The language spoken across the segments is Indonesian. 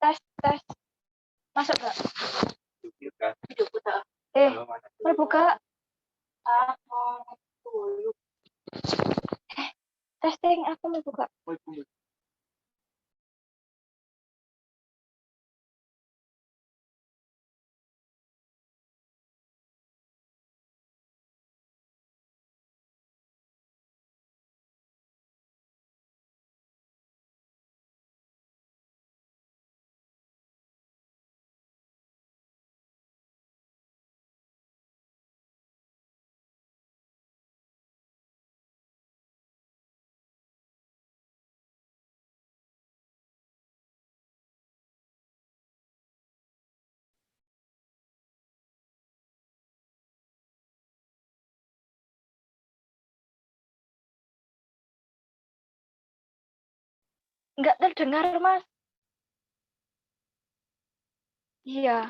Tes, tes. Masuk gak? Hidup kita. Terbuka. Testing, aku mau buka. Enggak terdengar, Mas. Iya.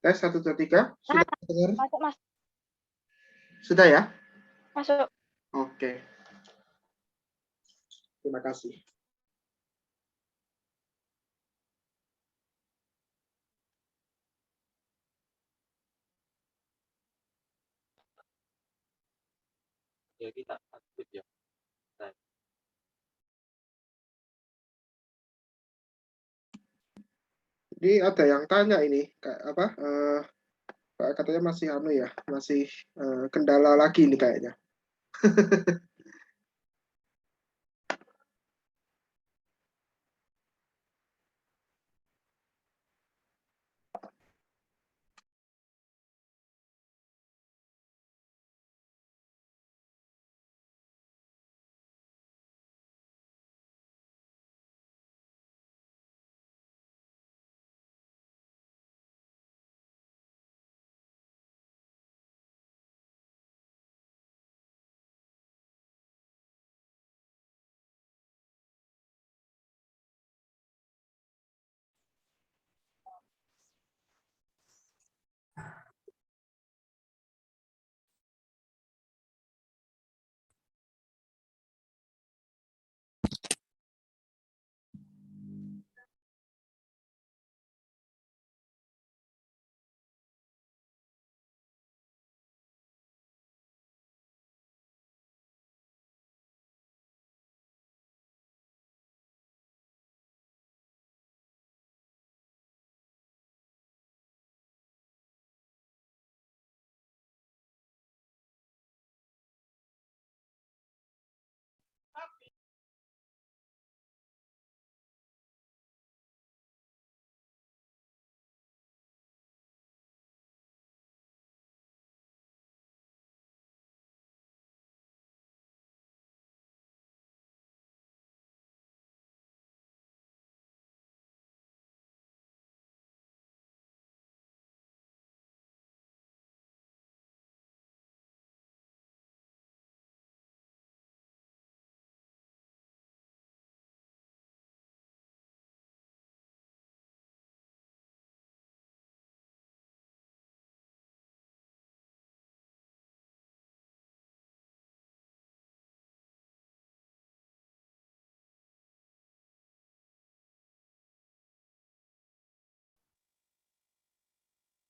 Tes 1, 2, 3. Sudah terdengar? Masuk, Mas. Sudah ya? Masuk. Oke. Terima kasih. Ya kita aktif ya. Jadi ada yang tanya ini, kayak apa? Katanya masih ya, masih kendala lagi nih kayaknya.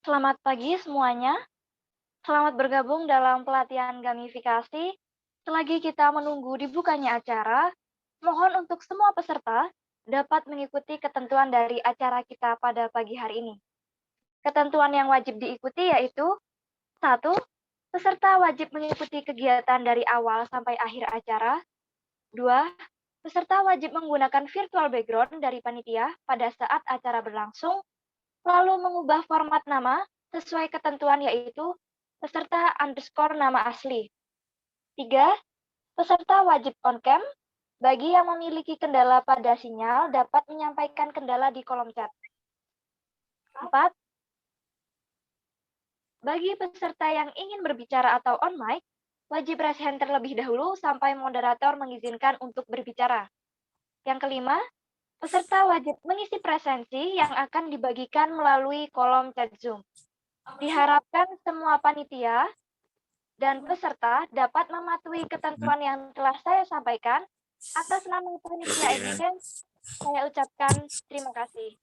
Selamat pagi semuanya. Selamat bergabung dalam pelatihan gamifikasi. Selagi kita menunggu dibukanya acara, mohon untuk semua peserta dapat mengikuti ketentuan dari acara kita pada pagi hari ini. Ketentuan yang wajib diikuti yaitu 1. Peserta wajib mengikuti kegiatan dari awal sampai akhir acara. 2. Peserta wajib menggunakan virtual background dari panitia pada saat acara berlangsung, lalu mengubah format nama sesuai ketentuan yaitu peserta underscore nama asli. 3. Peserta wajib on cam. Bagi yang memiliki kendala pada sinyal dapat menyampaikan kendala di kolom chat. 4. Bagi peserta yang ingin berbicara atau on mic, wajib raise hand terlebih dahulu sampai moderator mengizinkan untuk berbicara. Yang kelima, peserta wajib mengisi presensi yang akan dibagikan melalui kolom chat Zoom. Diharapkan semua panitia dan peserta dapat mematuhi ketentuan yang telah saya sampaikan. Atas nama panitia Edison, saya ucapkan terima kasih.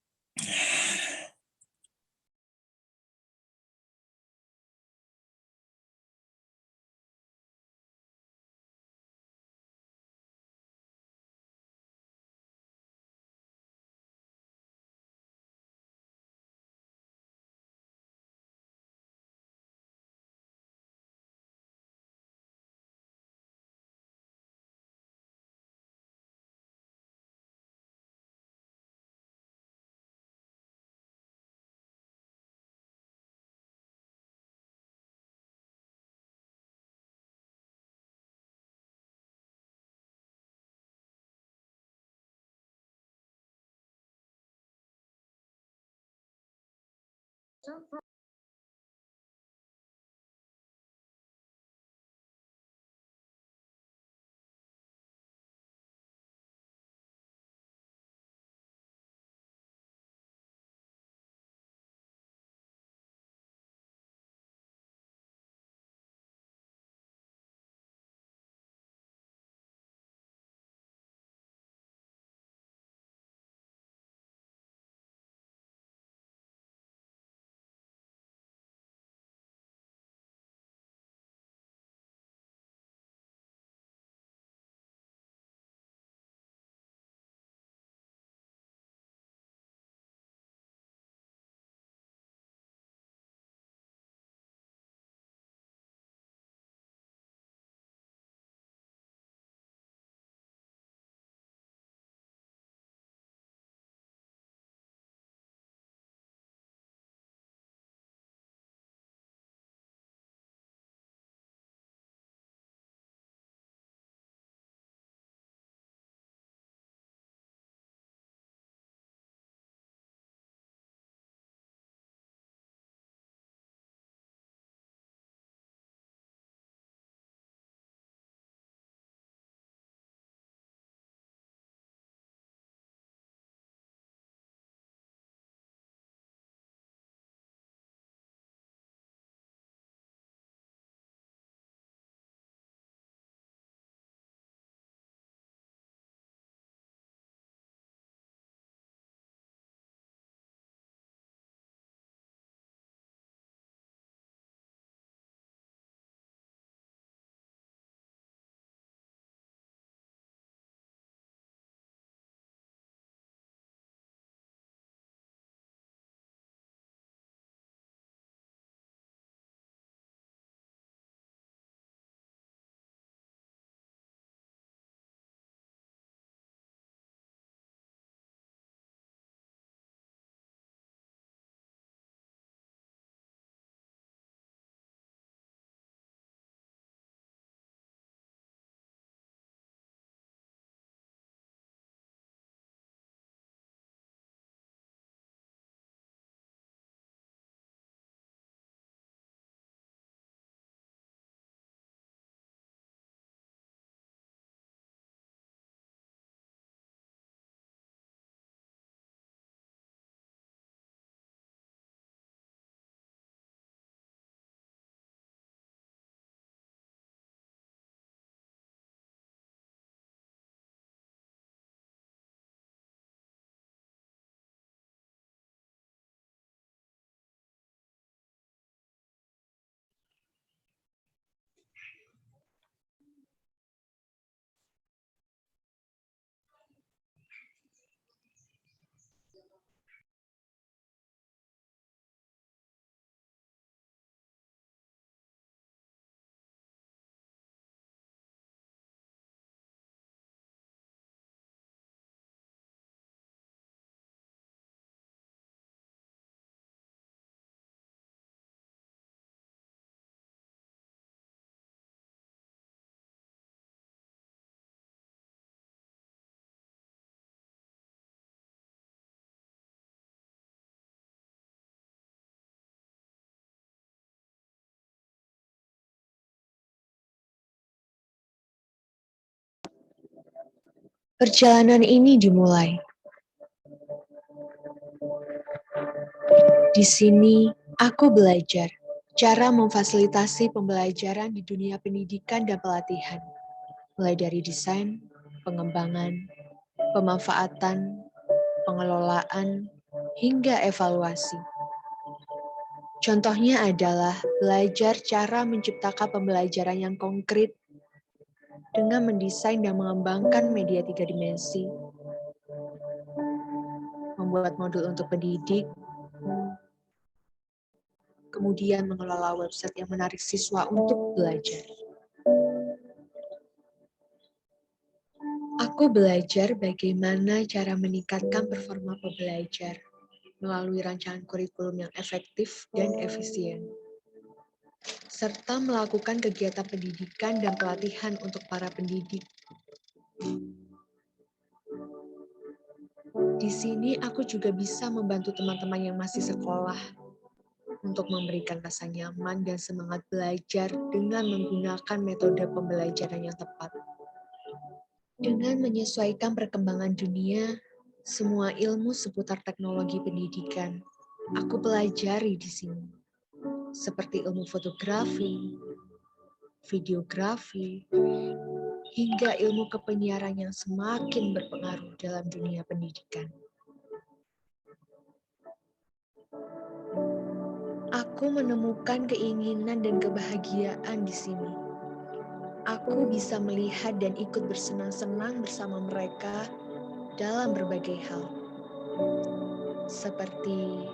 Perjalanan ini dimulai. Di sini, aku belajar cara memfasilitasi pembelajaran di dunia pendidikan dan pelatihan, mulai dari desain, pengembangan, pemanfaatan, pengelolaan, hingga evaluasi. Contohnya adalah belajar cara menciptakan pembelajaran yang konkret dengan mendesain dan mengembangkan media 3 dimensi, membuat modul untuk pendidik, kemudian mengelola website yang menarik siswa untuk belajar. Aku belajar bagaimana cara meningkatkan performa pembelajar melalui rancangan kurikulum yang efektif dan efisien, serta melakukan kegiatan pendidikan dan pelatihan untuk para pendidik. Di sini aku juga bisa membantu teman-teman yang masih sekolah untuk memberikan rasa nyaman dan semangat belajar dengan menggunakan metode pembelajaran yang tepat. Dengan menyesuaikan perkembangan dunia, semua ilmu seputar teknologi pendidikan, aku pelajari di sini. Seperti ilmu fotografi, videografi, hingga ilmu kepenyiaran yang semakin berpengaruh dalam dunia pendidikan. Aku menemukan keinginan dan kebahagiaan di sini. Aku bisa melihat dan ikut bersenang-senang bersama mereka dalam berbagai hal. Seperti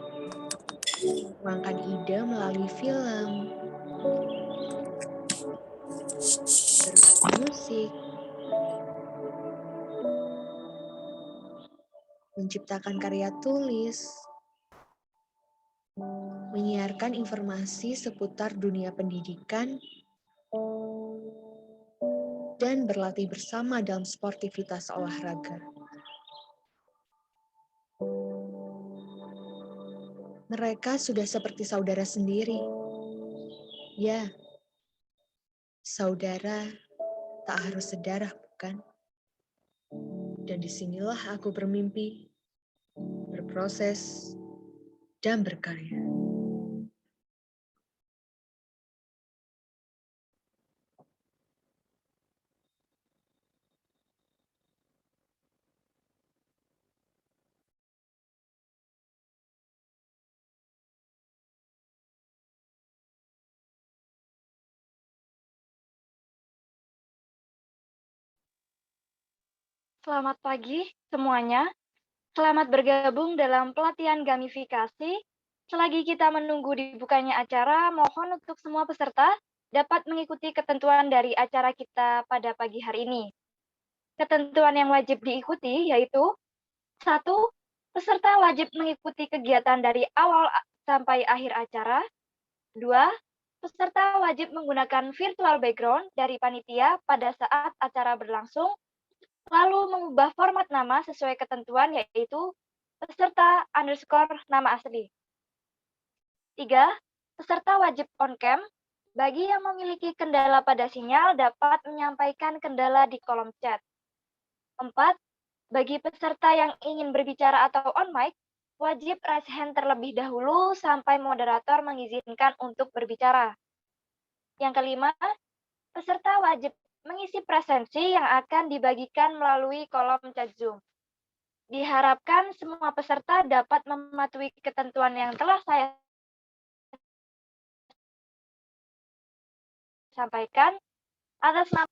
mengembangkan ide melalui film, bermain musik, menciptakan karya tulis, menyiarkan informasi seputar dunia pendidikan, dan berlatih bersama dalam sportivitas olahraga. Mereka sudah seperti saudara sendiri. Ya, saudara tak harus sedarah, bukan? Dan disinilah aku bermimpi, berproses, dan berkarya. Selamat pagi semuanya. Selamat bergabung dalam pelatihan gamifikasi. Selagi kita menunggu dibukanya acara, mohon untuk semua peserta dapat mengikuti ketentuan dari acara kita pada pagi hari ini. Ketentuan yang wajib diikuti yaitu 1. Peserta wajib mengikuti kegiatan dari awal sampai akhir acara. 2. Peserta wajib menggunakan virtual background dari panitia pada saat acara berlangsung, lalu mengubah format nama sesuai ketentuan yaitu peserta underscore nama asli. 3. Peserta wajib on-cam. Bagi yang memiliki kendala pada sinyal dapat menyampaikan kendala di kolom chat. 4. Bagi peserta yang ingin berbicara atau on mic, wajib raise hand terlebih dahulu sampai moderator mengizinkan untuk berbicara. Yang kelima, peserta wajib mengisi presensi yang akan dibagikan melalui kolom chat Zoom. Diharapkan semua peserta dapat mematuhi ketentuan yang telah saya sampaikan atas nama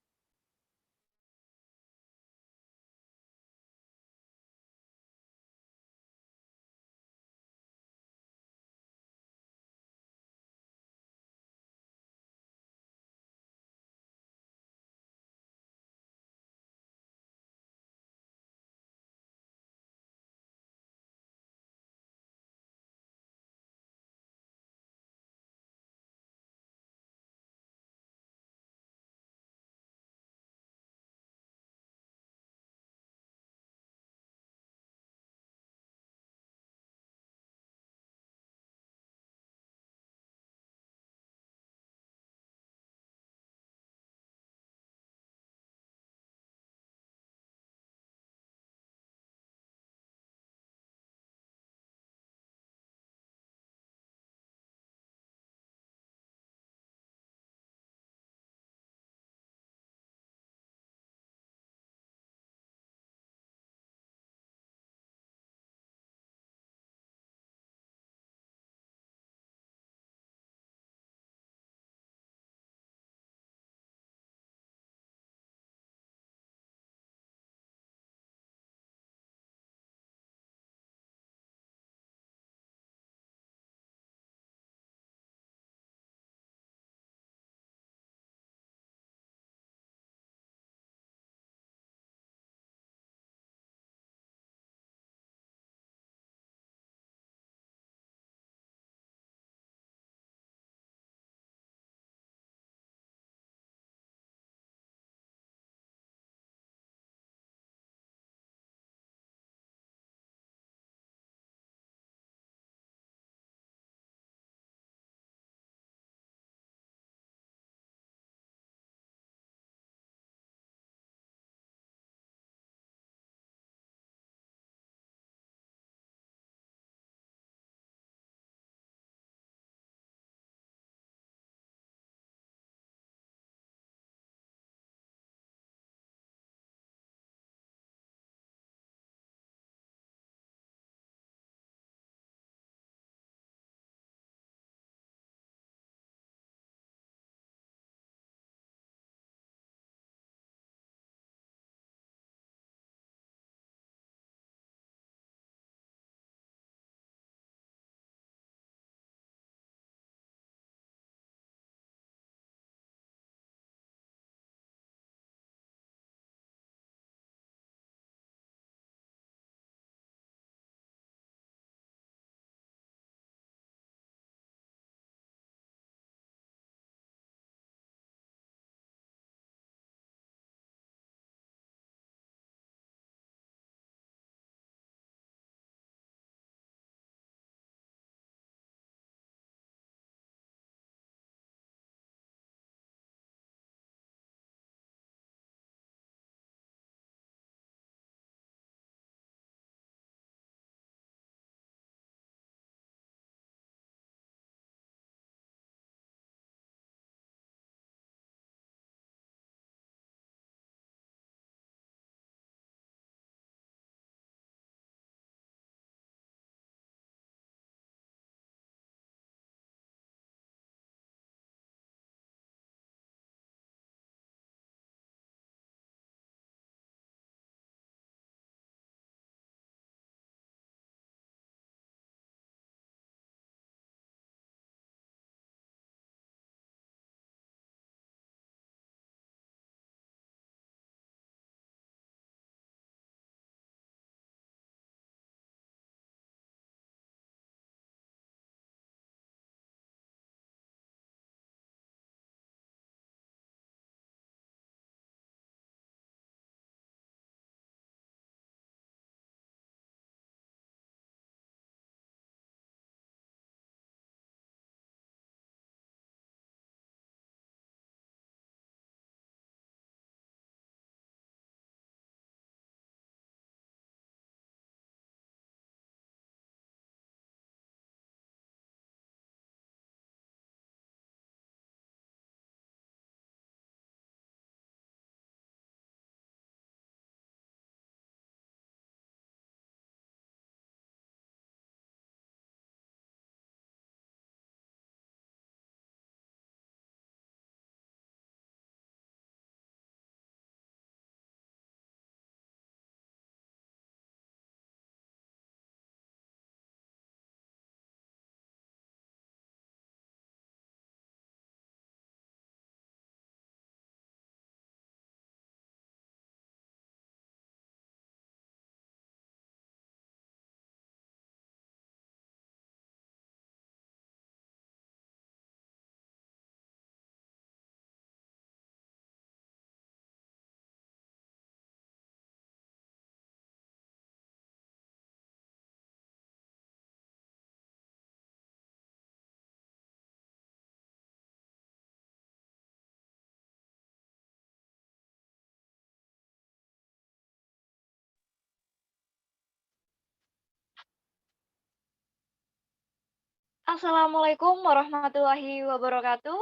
Assalamualaikum warahmatullahi wabarakatuh.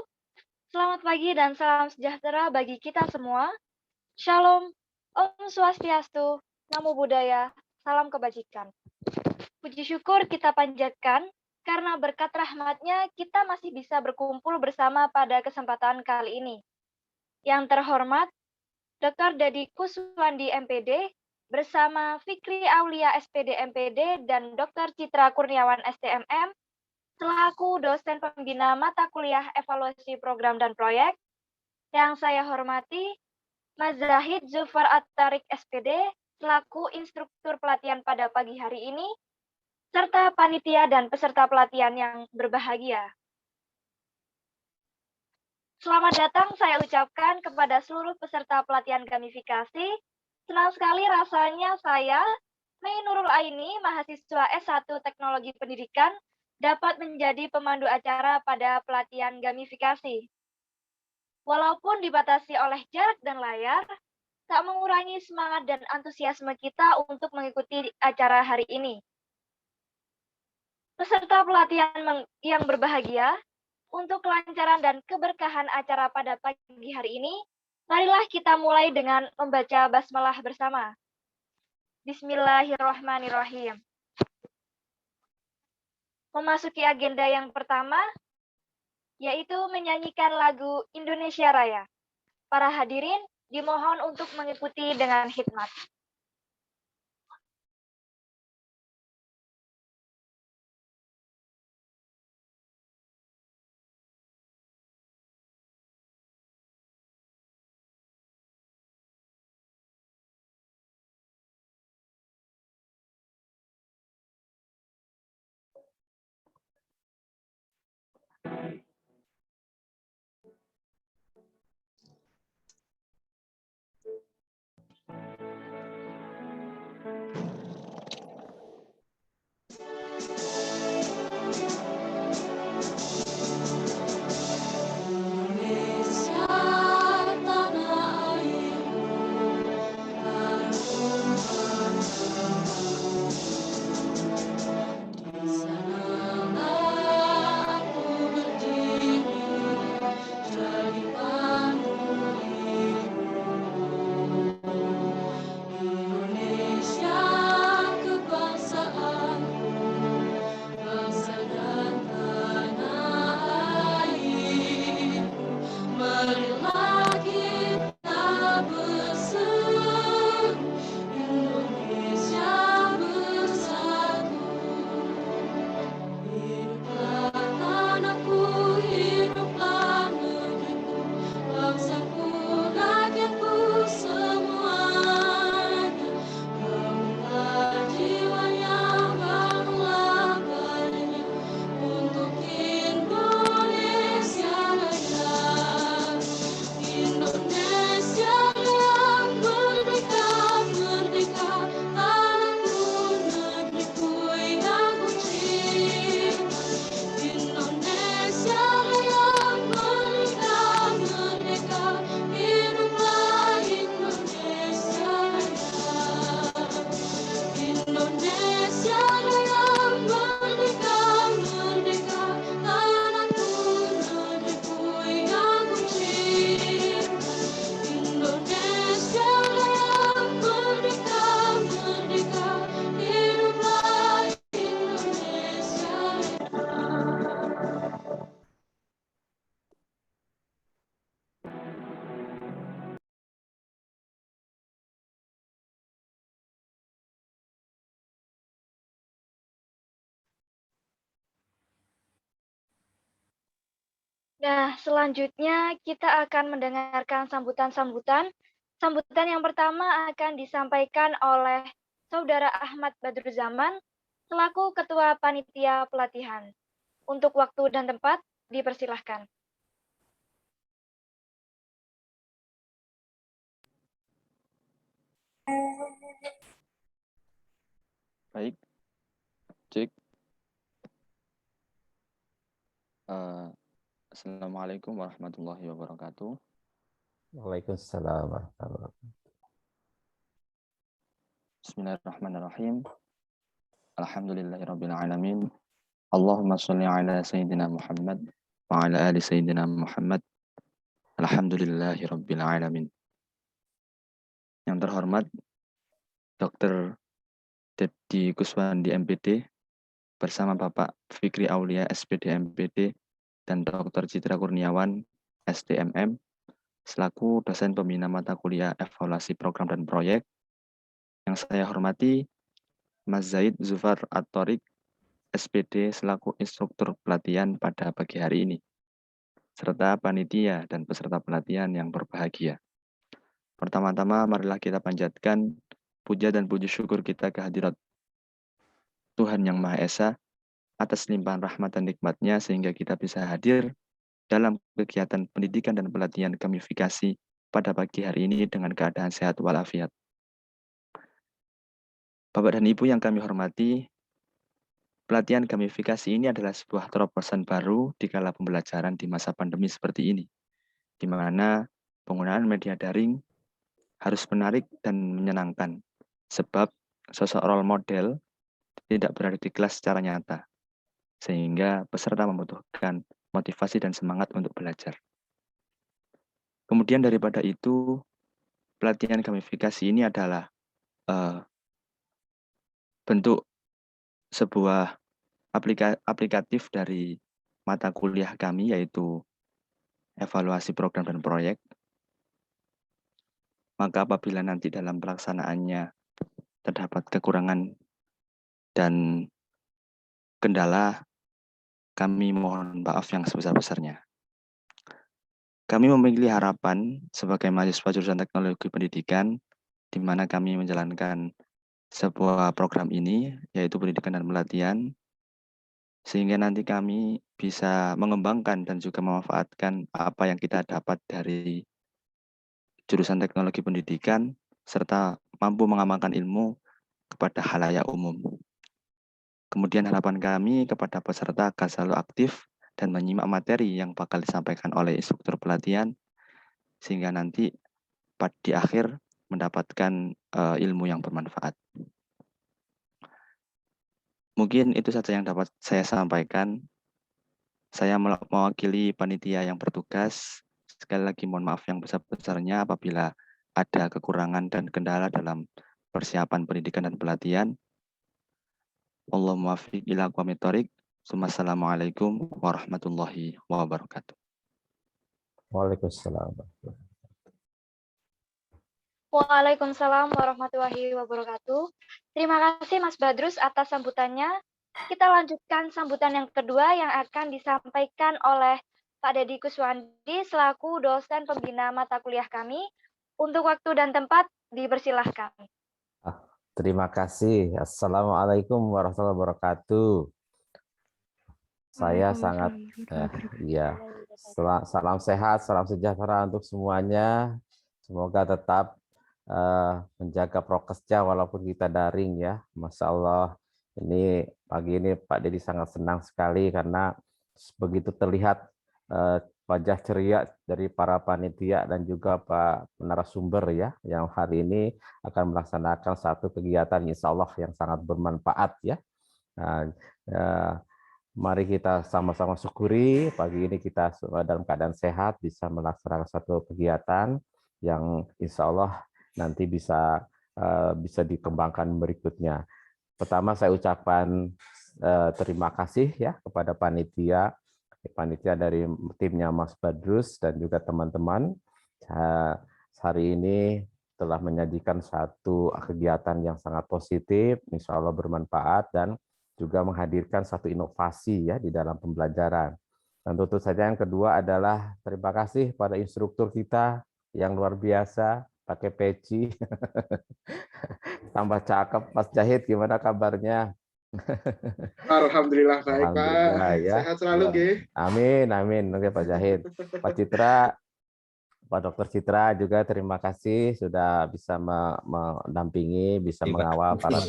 Selamat pagi dan salam sejahtera bagi kita semua. Shalom, Om Swastiastu, Namo Buddhaya, salam kebajikan. Puji syukur kita panjatkan karena berkat rahmatnya kita masih bisa berkumpul bersama pada kesempatan kali ini. Yang terhormat, Dr. Dedi Kuswandi MPD bersama Fikri Aulia SPD MPD dan Dr. Citra Kurniawan STMM selaku dosen pembina mata kuliah evaluasi program dan proyek. Yang saya hormati, Mas Zahid Zulfar At-Tariq SPD selaku instruktur pelatihan pada pagi hari ini, serta panitia dan peserta pelatihan yang berbahagia. Selamat datang saya ucapkan kepada seluruh peserta pelatihan gamifikasi. Senang sekali rasanya saya, Mei Nurul Aini, mahasiswa S1 Teknologi Pendidikan, dapat menjadi pemandu acara pada pelatihan gamifikasi. Walaupun dibatasi oleh jarak dan layar, tak mengurangi semangat dan antusiasme kita untuk mengikuti acara hari ini. Peserta pelatihan yang berbahagia, untuk kelancaran dan keberkahan acara pada pagi hari ini, marilah kita mulai dengan membaca basmalah bersama. Bismillahirrahmanirrahim. Memasuki agenda yang pertama, yaitu menyanyikan lagu Indonesia Raya. Para hadirin dimohon untuk mengikuti dengan khidmat. Nah, selanjutnya kita akan mendengarkan sambutan-sambutan. Sambutan yang pertama akan disampaikan oleh Saudara Ahmad Badruzzaman selaku Ketua Panitia Pelatihan. Untuk waktu dan tempat, dipersilahkan. Baik, cek. Assalamualaikum warahmatullahi wabarakatuh. Waalaikumsalam warahmatullahi wabarakatuh. Bismillahirrahmanirrahim. Alhamdulillahirabbil alamin. Allahumma sholli ala Sayyidina Muhammad wa ala ali Sayyidina Muhammad. Alhamdulillahi Rabbil Alamin. Yang terhormat Dr. Dedi Kuswandi MPD bersama Bapak Fikri Aulia SPD MPD dan Dr. Citra Kurniawan SDMM selaku dosen pembina mata kuliah evaluasi program dan proyek. Yang saya hormati Mas Zaid Zufar At-Thoriq SPD selaku instruktur pelatihan pada pagi hari ini, serta panitia dan peserta pelatihan yang berbahagia. Pertama-tama marilah kita panjatkan puja dan puji syukur kita kehadirat Tuhan Yang Maha Esa atas limpahan rahmat dan nikmat-Nya sehingga kita bisa hadir dalam kegiatan pendidikan dan pelatihan gamifikasi pada pagi hari ini dengan keadaan sehat walafiat. Bapak dan Ibu yang kami hormati, pelatihan gamifikasi ini adalah sebuah terobosan baru di kala pembelajaran di masa pandemi seperti ini, di mana penggunaan media daring harus menarik dan menyenangkan, sebab sosok role model tidak berada di kelas secara nyata, sehingga peserta membutuhkan motivasi dan semangat untuk belajar. Kemudian daripada itu, pelatihan gamifikasi ini adalah bentuk sebuah aplikatif dari mata kuliah kami, yaitu evaluasi program dan proyek. Maka apabila nanti dalam pelaksanaannya terdapat kekurangan dan kendala, kami mohon maaf yang sebesar-besarnya. Kami memiliki harapan sebagai mahasiswa jurusan teknologi pendidikan, di mana kami menjalankan sebuah program ini, yaitu pendidikan dan pelatihan, sehingga nanti kami bisa mengembangkan dan juga memanfaatkan apa yang kita dapat dari jurusan teknologi pendidikan, serta mampu mengamalkan ilmu kepada khalayak umum. Kemudian harapan kami kepada peserta agar selalu aktif dan menyimak materi yang bakal disampaikan oleh instruktur pelatihan, sehingga nanti di akhir mendapatkan ilmu yang bermanfaat. Mungkin itu saja yang dapat saya sampaikan. Saya mewakili panitia yang bertugas. Sekali lagi mohon maaf yang besar-besarnya apabila ada kekurangan dan kendala dalam persiapan pendidikan dan pelatihan. Allahumma muwaffiq ila aqwamit thoriq. Wassalamualaikum warahmatullahi wabarakatuh. Waalaikumsalam. Waalaikumsalam warahmatullahi wabarakatuh. Terima kasih Mas Badrus atas sambutannya. Kita lanjutkan sambutan yang kedua yang akan disampaikan oleh Pak Dedi Kuswandi selaku dosen pembina mata kuliah kami. Untuk waktu dan tempat dipersilahkan. Terima kasih. Assalamualaikum warahmatullahi wabarakatuh. Saya sangat salam sehat, salam sejahtera untuk semuanya. Semoga tetap menjaga prokesnya walaupun kita daring ya. Masya Allah, ini pagi ini Pak Dedi sangat senang sekali karena begitu terlihat wajah ceria dari para panitia dan juga Pak narasumber ya, yang hari ini akan melaksanakan satu kegiatan insya Allah yang sangat bermanfaat ya. Nah, mari kita sama-sama syukuri pagi ini kita dalam keadaan sehat bisa melaksanakan satu kegiatan yang insya Allah nanti bisa dikembangkan berikutnya. Pertama saya ucapkan terima kasih ya kepada panitia dari timnya Mas Badrus dan juga teman-teman. Hari ini telah menyajikan satu kegiatan yang sangat positif, insya Allah bermanfaat dan juga menghadirkan satu inovasi ya di dalam pembelajaran. Dan tentu saja yang kedua adalah terima kasih pada instruktur kita yang luar biasa, pakai peci, tambah cakep. Mas Jahid, gimana kabarnya? Alhamdulillah baik Alhamdulillah, Pak. ya. Sehat selalu Ge. Amin. Oke Pak Jahid. Pak Citra, Pak Dr. Citra juga terima kasih sudah bisa mendampingi, bisa mengawal para.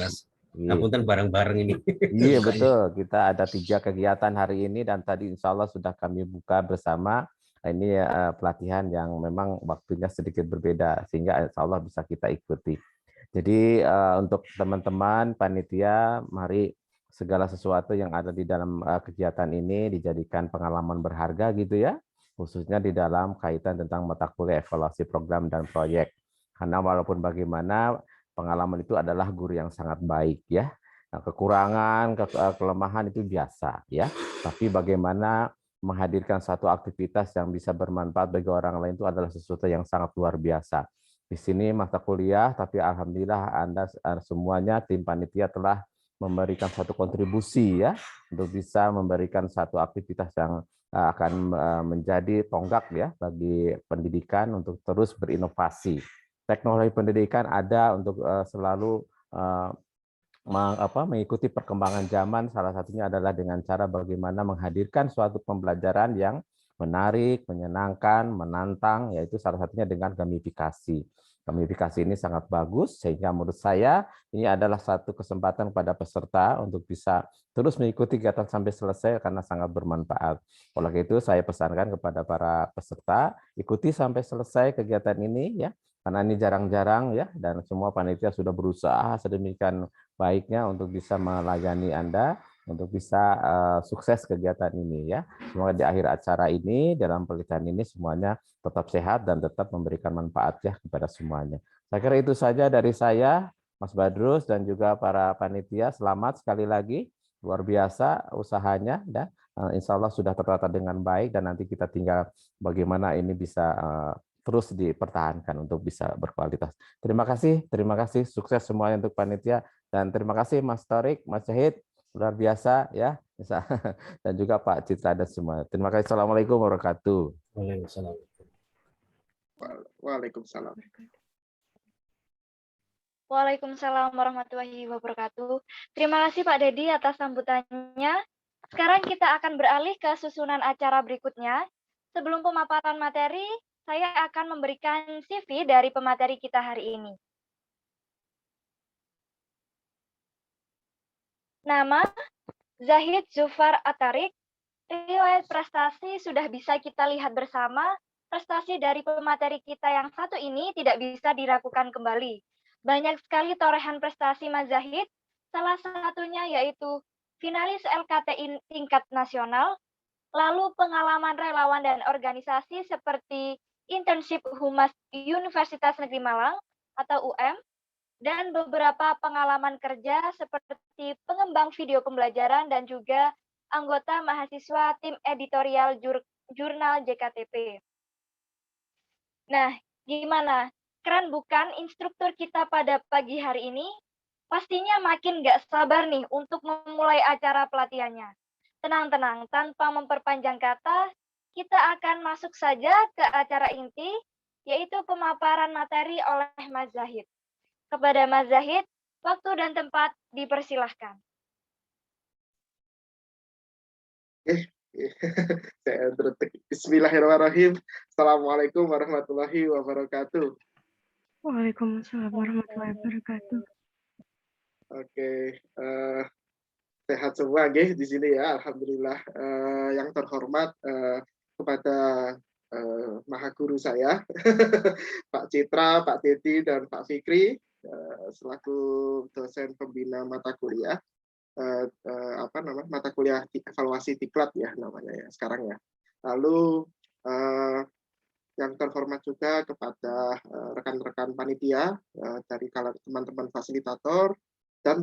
Ngapunten bareng-bareng ini. Iya betul, kita ada 3 kegiatan hari ini dan tadi insya Allah sudah kami buka bersama. Ini pelatihan yang memang waktunya sedikit berbeda sehingga insya Allah bisa kita ikuti. Jadi untuk teman-teman panitia, mari segala sesuatu yang ada di dalam kegiatan ini dijadikan pengalaman berharga gitu ya, khususnya di dalam kaitan tentang mata kuliah evaluasi program dan proyek. Karena walaupun bagaimana pengalaman itu adalah guru yang sangat baik ya. Nah, kekurangan, kelemahan itu biasa ya. Tapi bagaimana menghadirkan satu aktivitas yang bisa bermanfaat bagi orang lain itu adalah sesuatu yang sangat luar biasa. Di sini mata kuliah, tapi alhamdulillah Anda semuanya tim panitia telah memberikan satu kontribusi ya untuk bisa memberikan satu aktivitas yang akan menjadi tonggak ya bagi pendidikan untuk terus berinovasi. Teknologi pendidikan ada untuk selalu mengikuti perkembangan zaman, salah satunya adalah dengan cara bagaimana menghadirkan suatu pembelajaran yang menarik, menyenangkan, menantang, yaitu salah satunya dengan gamifikasi. Gamifikasi ini sangat bagus, sehingga menurut saya ini adalah satu kesempatan kepada peserta untuk bisa terus mengikuti kegiatan sampai selesai karena sangat bermanfaat. Oleh itu saya pesankan kepada para peserta, ikuti sampai selesai kegiatan ini ya, karena ini jarang-jarang ya, dan semua panitia sudah berusaha sedemikian baiknya untuk bisa melayani Anda, untuk bisa sukses kegiatan ini ya. Semoga di akhir acara ini, dalam pelatihan ini semuanya tetap sehat dan tetap memberikan manfaat ya kepada semuanya. Saya kira itu saja dari saya, Mas Badrus dan juga para panitia. Selamat sekali lagi, luar biasa usahanya dan insya Allah sudah tertata dengan baik dan nanti kita tinggal bagaimana ini bisa terus dipertahankan untuk bisa berkualitas. Terima kasih, sukses semuanya untuk panitia. Dan terima kasih Mas Torik, Mas Syahid, luar biasa ya, dan juga Pak Citra dan semua. Terima kasih. Assalamualaikum warahmatullahi wabarakatuh. Waalaikumsalam. Waalaikumsalam. Waalaikumsalam warahmatullahi wabarakatuh. Terima kasih Pak Dedi atas sambutannya. Sekarang kita akan beralih ke susunan acara berikutnya. Sebelum pemaparan materi, saya akan memberikan CV dari pemateri kita hari ini. Nama, Zahid Zufar Atarik. Riwayat prestasi sudah bisa kita lihat bersama. Prestasi dari pemateri kita yang satu ini tidak bisa diragukan kembali. Banyak sekali torehan prestasi Mas Zahid, salah satunya yaitu finalis LKTI tingkat nasional, lalu pengalaman relawan dan organisasi seperti internship Humas Universitas Negeri Malang atau UM, dan beberapa pengalaman kerja seperti pengembang video pembelajaran dan juga anggota mahasiswa tim editorial jurnal JKTP. Nah, gimana? Keren bukan instruktur kita pada pagi hari ini? Pastinya makin nggak sabar nih untuk memulai acara pelatihannya. Tenang-tenang, tanpa memperpanjang kata, kita akan masuk saja ke acara inti, yaitu pemaparan materi oleh Mas Zahid. Kepada Mas Zahid, waktu dan tempat dipersilahkan. Saya terdetik. Bismillahirrahmanirrahim. Assalamualaikum warahmatullahi wabarakatuh. Waalaikumsalam warahmatullahi wabarakatuh. Oke, sehat semua nggih di sini ya, alhamdulillah. Yang terhormat kepada Maha Guru saya, Pak Citra, Pak Dedi, dan Pak Fikri, selaku dosen pembina mata kuliah, mata kuliah evaluasi diklat ya namanya ya sekarang ya. Lalu yang terhormat juga kepada rekan-rekan panitia dari teman-teman fasilitator dan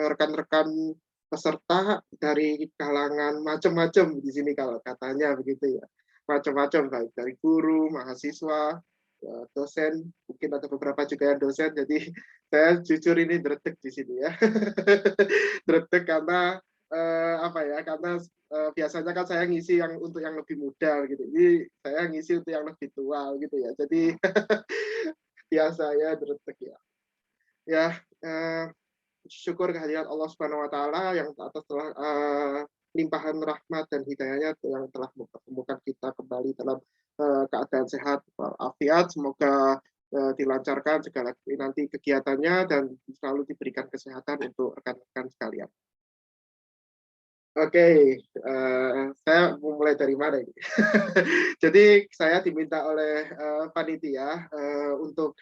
rekan-rekan peserta dari kalangan macam-macam di sini kalau katanya begitu ya, macam-macam baik dari guru, mahasiswa, dosen, mungkin ada beberapa juga yang dosen, jadi saya jujur ini dretek di sini ya. Dretek karena karena biasanya kan saya ngisi yang untuk yang lebih muda gitu, jadi saya ngisi untuk yang lebih tua gitu ya, jadi biasa ya dretek ya. Ya, syukur kehadirat Allah Subhanahu Wa Taala yang atas telah limpahan rahmat dan hidayahnya yang telah mempertemukan kita kembali dalam keadaan sehat walafiat. Semoga dilancarkan segala nanti kegiatannya dan selalu diberikan kesehatan untuk rekan-rekan sekalian. Oke, saya mau mulai dari mana ini? Jadi saya diminta oleh panitia untuk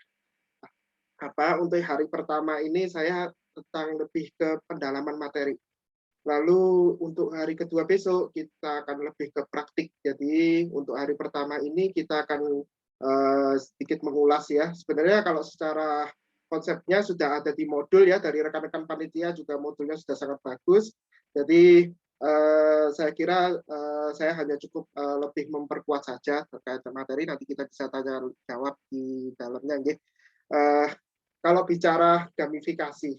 untuk hari pertama ini saya tentang lebih ke pendalaman materi. Lalu untuk hari kedua besok kita akan lebih ke praktik. Jadi untuk hari pertama ini kita akan sedikit mengulas ya. Sebenarnya kalau secara konsepnya sudah ada di modul ya, dari rekan-rekan panitia juga modulnya sudah sangat bagus. Jadi saya kira saya hanya cukup lebih memperkuat saja terkait materi, nanti kita bisa tanya jawab di dalamnya. Kalau bicara gamifikasi,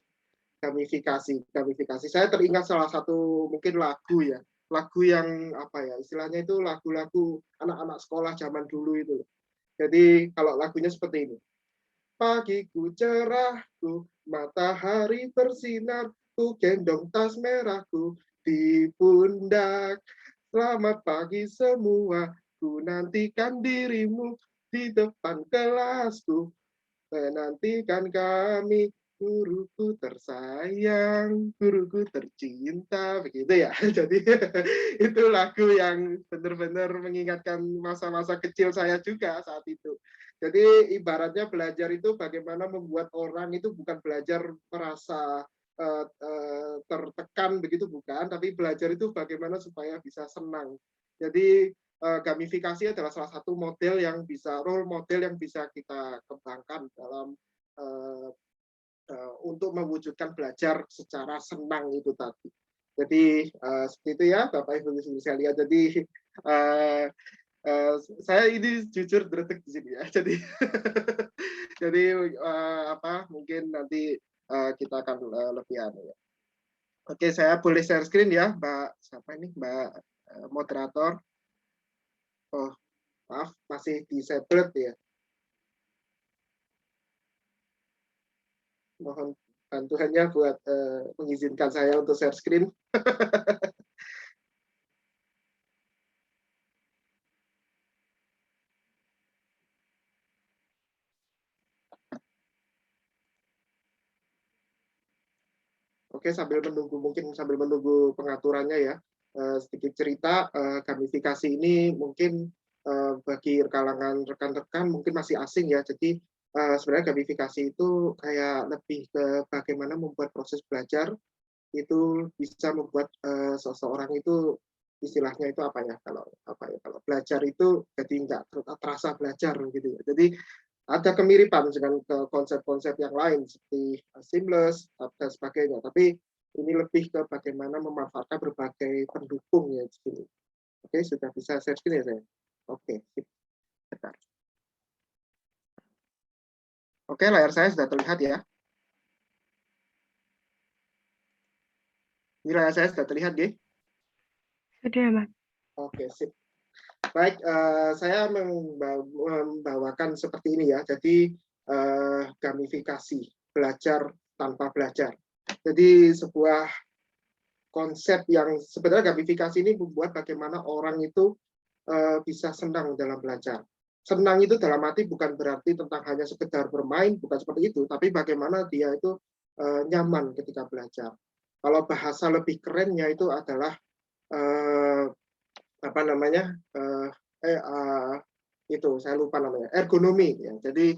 saya teringat salah satu mungkin lagu ya, lagu yang apa ya istilahnya itu lagu-lagu anak-anak sekolah zaman dulu itu. Jadi kalau lagunya seperti ini: pagiku cerahku, matahari bersinar, ku gendong tas merahku di pundak. Selamat pagi semua, ku nantikan dirimu di depan kelasku. Menantikan kami, guruku tersayang, guruku tercinta, begitu ya. Jadi itu lagu yang benar-benar mengingatkan masa-masa kecil saya juga saat itu. Jadi ibaratnya belajar itu bagaimana membuat orang itu bukan belajar merasa tertekan begitu, bukan, tapi belajar itu bagaimana supaya bisa senang. Jadi gamifikasi adalah salah satu model yang bisa, role model yang bisa kita kembangkan dalam untuk mewujudkan belajar secara senang itu tadi. Jadi seperti itu ya Bapak Ibu sekalian. Jadi saya ini jujur dretek di sini ya. Jadi jadi mungkin nanti kita akan lebih ya. Oke, saya boleh share screen ya, Mbak. Siapa ini, Mbak moderator? Oh, maaf, masih disabled ya. Mohon bantuannya buat mengizinkan saya untuk share screen. Oke, mungkin sambil menunggu pengaturannya ya, sedikit cerita gamifikasi ini mungkin bagi kalangan rekan-rekan mungkin masih asing ya. Jadi sebenarnya gamifikasi itu kayak lebih ke bagaimana membuat proses belajar itu bisa membuat seseorang itu istilahnya itu apa ya, kalau belajar itu jadi nggak terasa belajar gitu ya. Jadi ada kemiripan dengan konsep-konsep yang lain seperti seamless dan sebagainya, tapi ini lebih ke bagaimana memanfaatkan berbagai pendukung ya di sini. Oke, sudah bisa share screen ya saya. Oke, bentar. Oke, layar saya sudah terlihat ya. Ini layar saya sudah terlihat, G? Sudah, Mas. Oke, sip. Baik, saya membawakan seperti ini ya. Jadi gamifikasi, belajar tanpa belajar. Jadi sebuah konsep yang sebenarnya gamifikasi ini membuat bagaimana orang itu bisa senang dalam belajar. Senang itu dalam arti bukan berarti tentang hanya sekedar bermain, bukan seperti itu, tapi bagaimana dia itu nyaman ketika belajar. Kalau bahasa lebih kerennya itu adalah apa namanya, itu saya lupa namanya, ergonomi ya. Jadi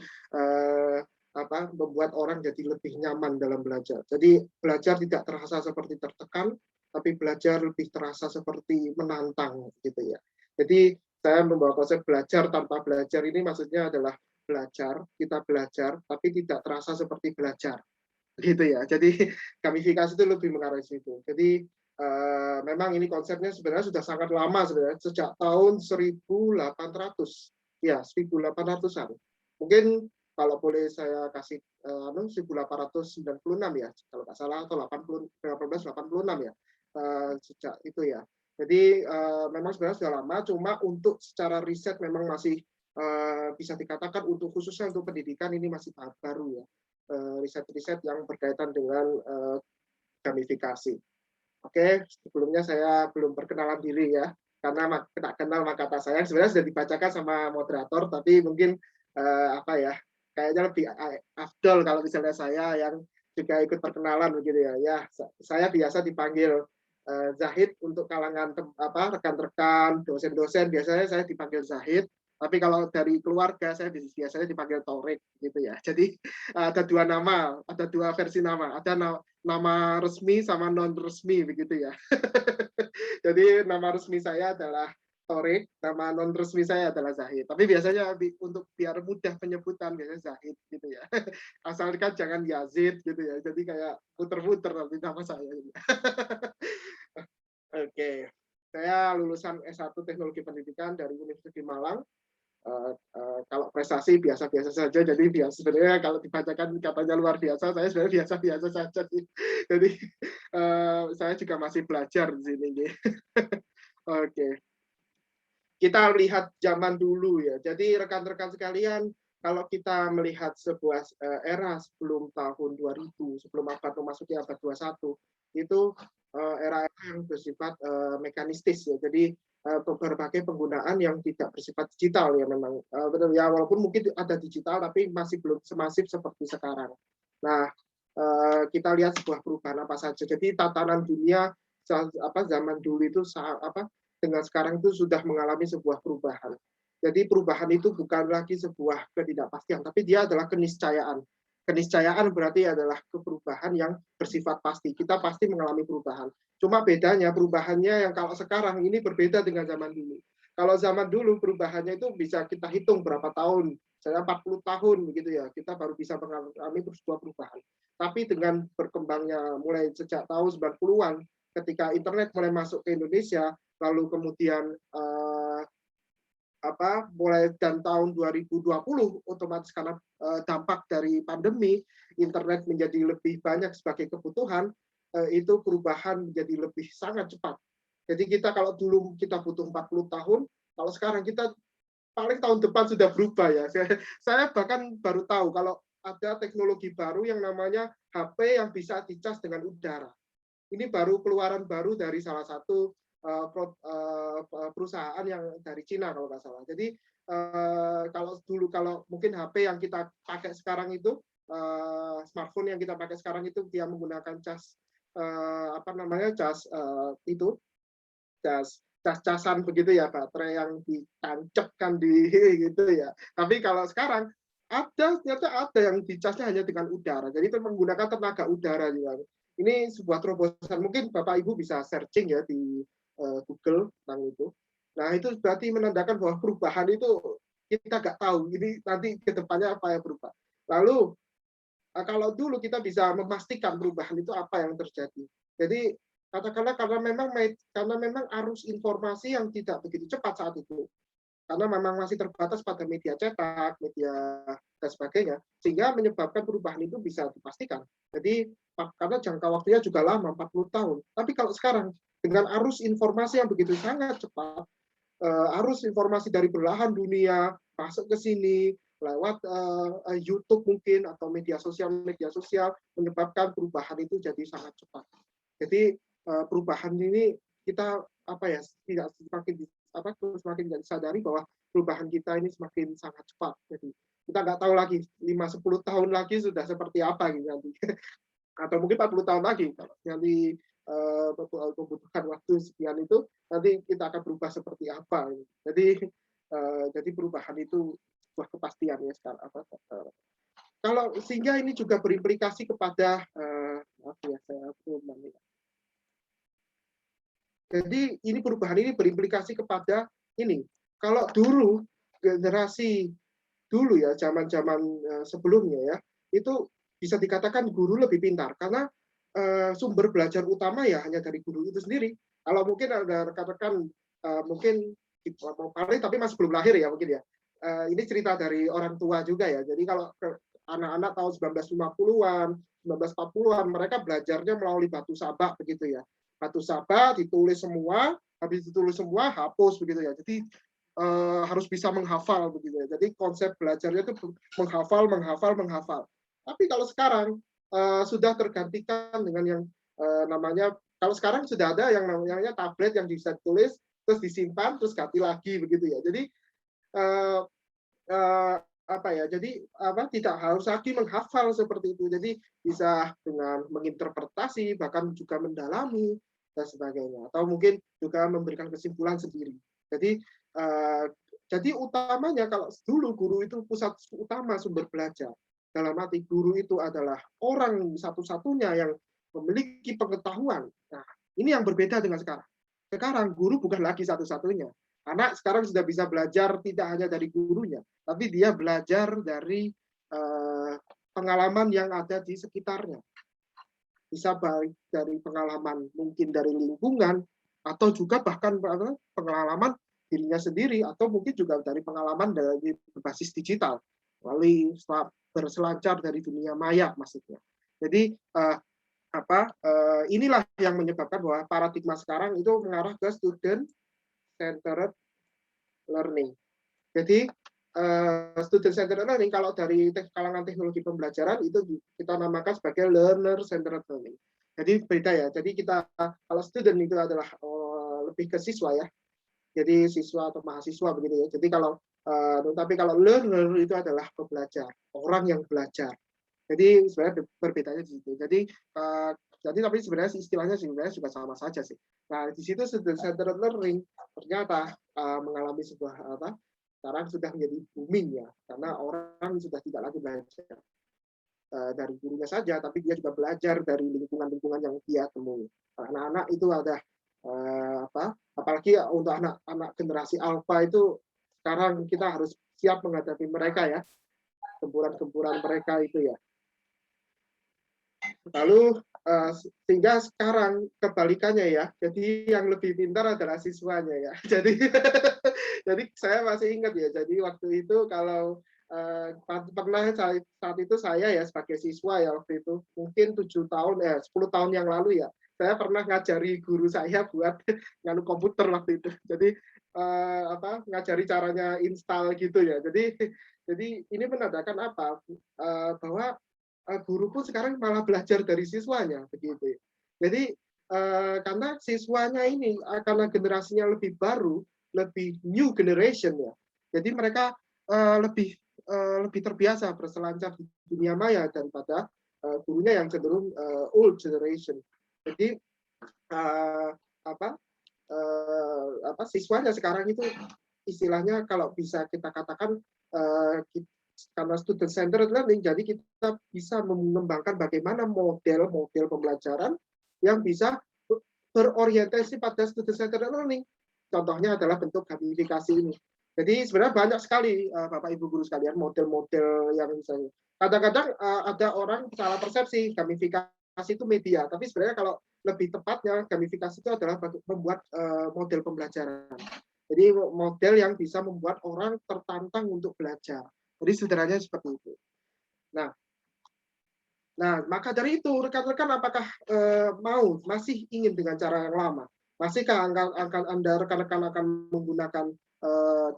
membuat orang jadi lebih nyaman dalam belajar. Jadi belajar tidak terasa seperti tertekan, tapi belajar lebih terasa seperti menantang gitu ya. Jadi saya membawa konsep belajar tanpa belajar ini maksudnya adalah belajar, kita belajar, tapi tidak terasa seperti belajar gitu ya. Jadi gamifikasi itu lebih mengarah ke situ. Jadi memang ini konsepnya sebenarnya sudah sangat lama sebenarnya, sejak tahun 1800 ya, 1800-an. Mungkin kalau boleh saya kasih 1896 ya, kalau nggak salah, atau 1886 ya, sejak itu ya. Jadi memang sebenarnya sudah lama, cuma untuk secara riset memang masih bisa dikatakan untuk khususnya untuk pendidikan ini masih tahap baru ya, riset-riset yang berkaitan dengan gamifikasi. Oke, sebelumnya saya belum perkenalan diri ya, karena tidak kenal maka kata saya sebenarnya sudah dibacakan sama moderator, tapi mungkin kayaknya lebih afdol kalau misalnya saya yang juga ikut perkenalan begitu ya. Ya, saya biasa dipanggil Zahid untuk kalangan rekan-rekan, dosen-dosen biasanya saya dipanggil Zahid. Tapi kalau dari keluarga saya biasanya dipanggil Torik gitu ya. Jadi ada dua nama, ada dua versi nama. Ada nama resmi sama non resmi begitu ya. Jadi nama resmi saya adalah Torik, nama non resmi saya adalah Zahid. Tapi biasanya untuk biar mudah penyebutan biasanya Zahid gitu ya. Asalkan jangan Yazid gitu ya. Jadi kayak puter-puter nanti nama saya. Oke. Saya lulusan S1 Teknologi Pendidikan dari Universitas Malang. Kalau prestasi biasa-biasa saja, jadi sebenarnya kalau dibacakan katanya luar biasa, saya sebenarnya biasa-biasa saja sih. Jadi saya juga masih belajar di sini. Oke. Kita lihat zaman dulu ya. Jadi rekan-rekan sekalian, kalau kita melihat sebuah era sebelum tahun 2000, sebelum abad memasuki abad 21, itu era yang bersifat mekanistis ya. Jadi berbagai penggunaan yang tidak bersifat digital ya memang. Benar ya, walaupun mungkin ada digital tapi masih belum semasif seperti sekarang. Nah, kita lihat sebuah perubahan apa saja. Jadi tatanan dunia zaman dulu itu dengan sekarang itu sudah mengalami sebuah perubahan. Jadi perubahan itu bukan lagi sebuah ketidakpastian, tapi dia adalah keniscayaan. Keniscayaan berarti adalah perubahan yang bersifat pasti. Kita pasti mengalami perubahan. Cuma bedanya perubahannya yang kalau sekarang ini berbeda dengan zaman dulu. Kalau zaman dulu perubahannya itu bisa kita hitung berapa tahun. Misalnya 40 tahun begitu ya, kita baru bisa mengalami sebuah perubahan. Tapi dengan berkembangnya mulai sejak tahun 90-an, ketika internet mulai masuk ke Indonesia, lalu kemudian mulai dan tahun 2020 otomatis karena dampak dari pandemi internet menjadi lebih banyak sebagai kebutuhan, itu perubahan menjadi lebih sangat cepat. Jadi kita kalau dulu kita butuh 40 tahun, kalau sekarang kita paling tahun depan sudah berubah ya. Saya bahkan baru tahu kalau ada teknologi baru yang namanya HP yang bisa dicas dengan udara. Ini baru keluaran baru dari salah satu perusahaan yang dari Cina kalau nggak salah. Jadi kalau mungkin HP yang kita pakai sekarang itu, smartphone yang kita pakai sekarang itu dia menggunakan cas casan begitu ya, baterai yang ditancapkan di gitu ya. Tapi kalau sekarang ternyata ada yang dicasnya hanya dengan udara. Jadi itu menggunakan tenaga udara juga. Ini sebuah terobosan. Mungkin Bapak Ibu bisa searching ya di Google tentang itu. Nah, itu berarti menandakan bahwa perubahan itu kita nggak tahu ini nanti ke depannya apa yang berubah. Lalu kalau dulu kita bisa memastikan perubahan itu apa yang terjadi. Jadi katakanlah karena memang arus informasi yang tidak begitu cepat saat itu. Karena memang masih terbatas pada media cetak, media dan sebagainya, sehingga menyebabkan perubahan itu bisa dipastikan. Jadi karena jangka waktunya juga lama, 40 tahun. Tapi kalau sekarang dengan arus informasi yang begitu sangat cepat, arus informasi dari belahan dunia masuk ke sini lewat YouTube mungkin atau media sosial menyebabkan perubahan itu jadi sangat cepat. Jadi perubahan ini kita tidak semakin disadari bahwa perubahan kita ini semakin sangat cepat. Jadi kita nggak tahu lagi 5-10 tahun lagi sudah seperti apa gitu nanti. Atau mungkin 40 tahun lagi kalau nanti membutuhkan waktu sekian itu nanti kita akan berubah seperti apa. Jadi perubahan itu sebuah kepastian ya sekarang. Kalau sehingga ini juga berimplikasi kepada jadi ini perubahan ini berimplikasi kepada ini. Kalau dulu generasi dulu ya zaman-zaman sebelumnya ya itu bisa dikatakan guru lebih pintar karena sumber belajar utama ya hanya dari guru itu sendiri. Kalau mungkin ada rekan-rekan mungkin paling tapi masih belum lahir ya mungkin ya. Ini cerita dari orang tua juga ya. Jadi kalau anak-anak tahun 1950-an, 1940-an mereka belajarnya melalui batu sabak begitu ya. Batu sabak ditulis semua, habis ditulis semua hapus begitu ya. Jadi harus bisa menghafal begitu ya. Jadi konsep belajarnya itu menghafal. Tapi kalau sekarang sudah tergantikan dengan yang namanya kalau sekarang sudah ada yang namanya tablet yang bisa ditulis terus disimpan terus ganti lagi begitu ya. Jadi tidak harus lagi menghafal seperti itu. Jadi bisa dengan menginterpretasi bahkan juga mendalami dan sebagainya atau mungkin juga memberikan kesimpulan sendiri. Jadi Jadi utamanya kalau dulu guru itu pusat utama sumber belajar. Dalam arti guru itu adalah orang satu-satunya yang memiliki pengetahuan. Nah, ini yang berbeda dengan sekarang. Sekarang guru bukan lagi satu-satunya. Anak sekarang sudah bisa belajar tidak hanya dari gurunya, tapi dia belajar dari pengalaman yang ada di sekitarnya. Bisa baik dari pengalaman mungkin dari lingkungan, atau juga bahkan pengalaman dirinya sendiri, atau mungkin juga dari pengalaman dari berbasis digital, melalui berselancar dari dunia maya maksudnya. Jadi inilah yang menyebabkan bahwa paradigma sekarang itu mengarah ke student centered learning. Jadi student centered learning kalau dari kalangan teknologi pembelajaran itu kita namakan sebagai learner centered learning. Jadi beda ya. Jadi kita kalau student itu adalah lebih ke siswa ya. Jadi siswa atau mahasiswa begitu ya. Jadi tapi kalau learner itu adalah pembelajar, orang yang belajar. Jadi sebenarnya berbedanya di situ. Jadi tapi sebenarnya istilahnya juga sama saja sih. Nah, di situ student centered learning ternyata mengalami sebuah sekarang sudah menjadi booming ya, karena orang sudah tidak lagi belajar dari gurunya saja, tapi dia juga belajar dari lingkungan-lingkungan yang dia temui. Anak-anak itu ada apalagi untuk anak-anak generasi alfa itu sekarang kita harus siap menghadapi mereka ya, gempuran-gempuran mereka itu ya. Lalu sehingga sekarang kebalikannya ya, jadi yang lebih pintar adalah siswanya ya. Jadi saya masih ingat ya, jadi waktu itu kalau pernah saat itu saya ya sebagai siswa ya waktu itu mungkin 10 tahun yang lalu ya, saya pernah ngajari guru saya buat nganu komputer waktu itu. Jadi ngajari caranya install gitu ya. Jadi ini menandakan apa? Bahwa guru pun sekarang malah belajar dari siswanya begitu. Jadi karena siswanya ini karena generasinya lebih baru, lebih new generation ya. Jadi mereka lebih terbiasa berselancar di dunia maya daripada gurunya yang cenderung old generation. Jadi siswanya sekarang itu istilahnya kalau bisa kita katakan karena student centered learning, jadi kita bisa mengembangkan bagaimana model-model pembelajaran yang bisa berorientasi pada student centered learning. Contohnya adalah bentuk gamifikasi ini. Jadi sebenarnya banyak sekali Bapak Ibu guru sekalian model-model yang misalnya kadang-kadang ada orang salah persepsi gamifikasi itu media, tapi sebenarnya kalau lebih tepatnya gamifikasi itu adalah membuat model pembelajaran. Jadi model yang bisa membuat orang tertantang untuk belajar. Jadi sederhananya seperti itu. Nah, maka dari itu rekan-rekan apakah masih ingin dengan cara yang lama? Masihkah Anda rekan-rekan akan menggunakan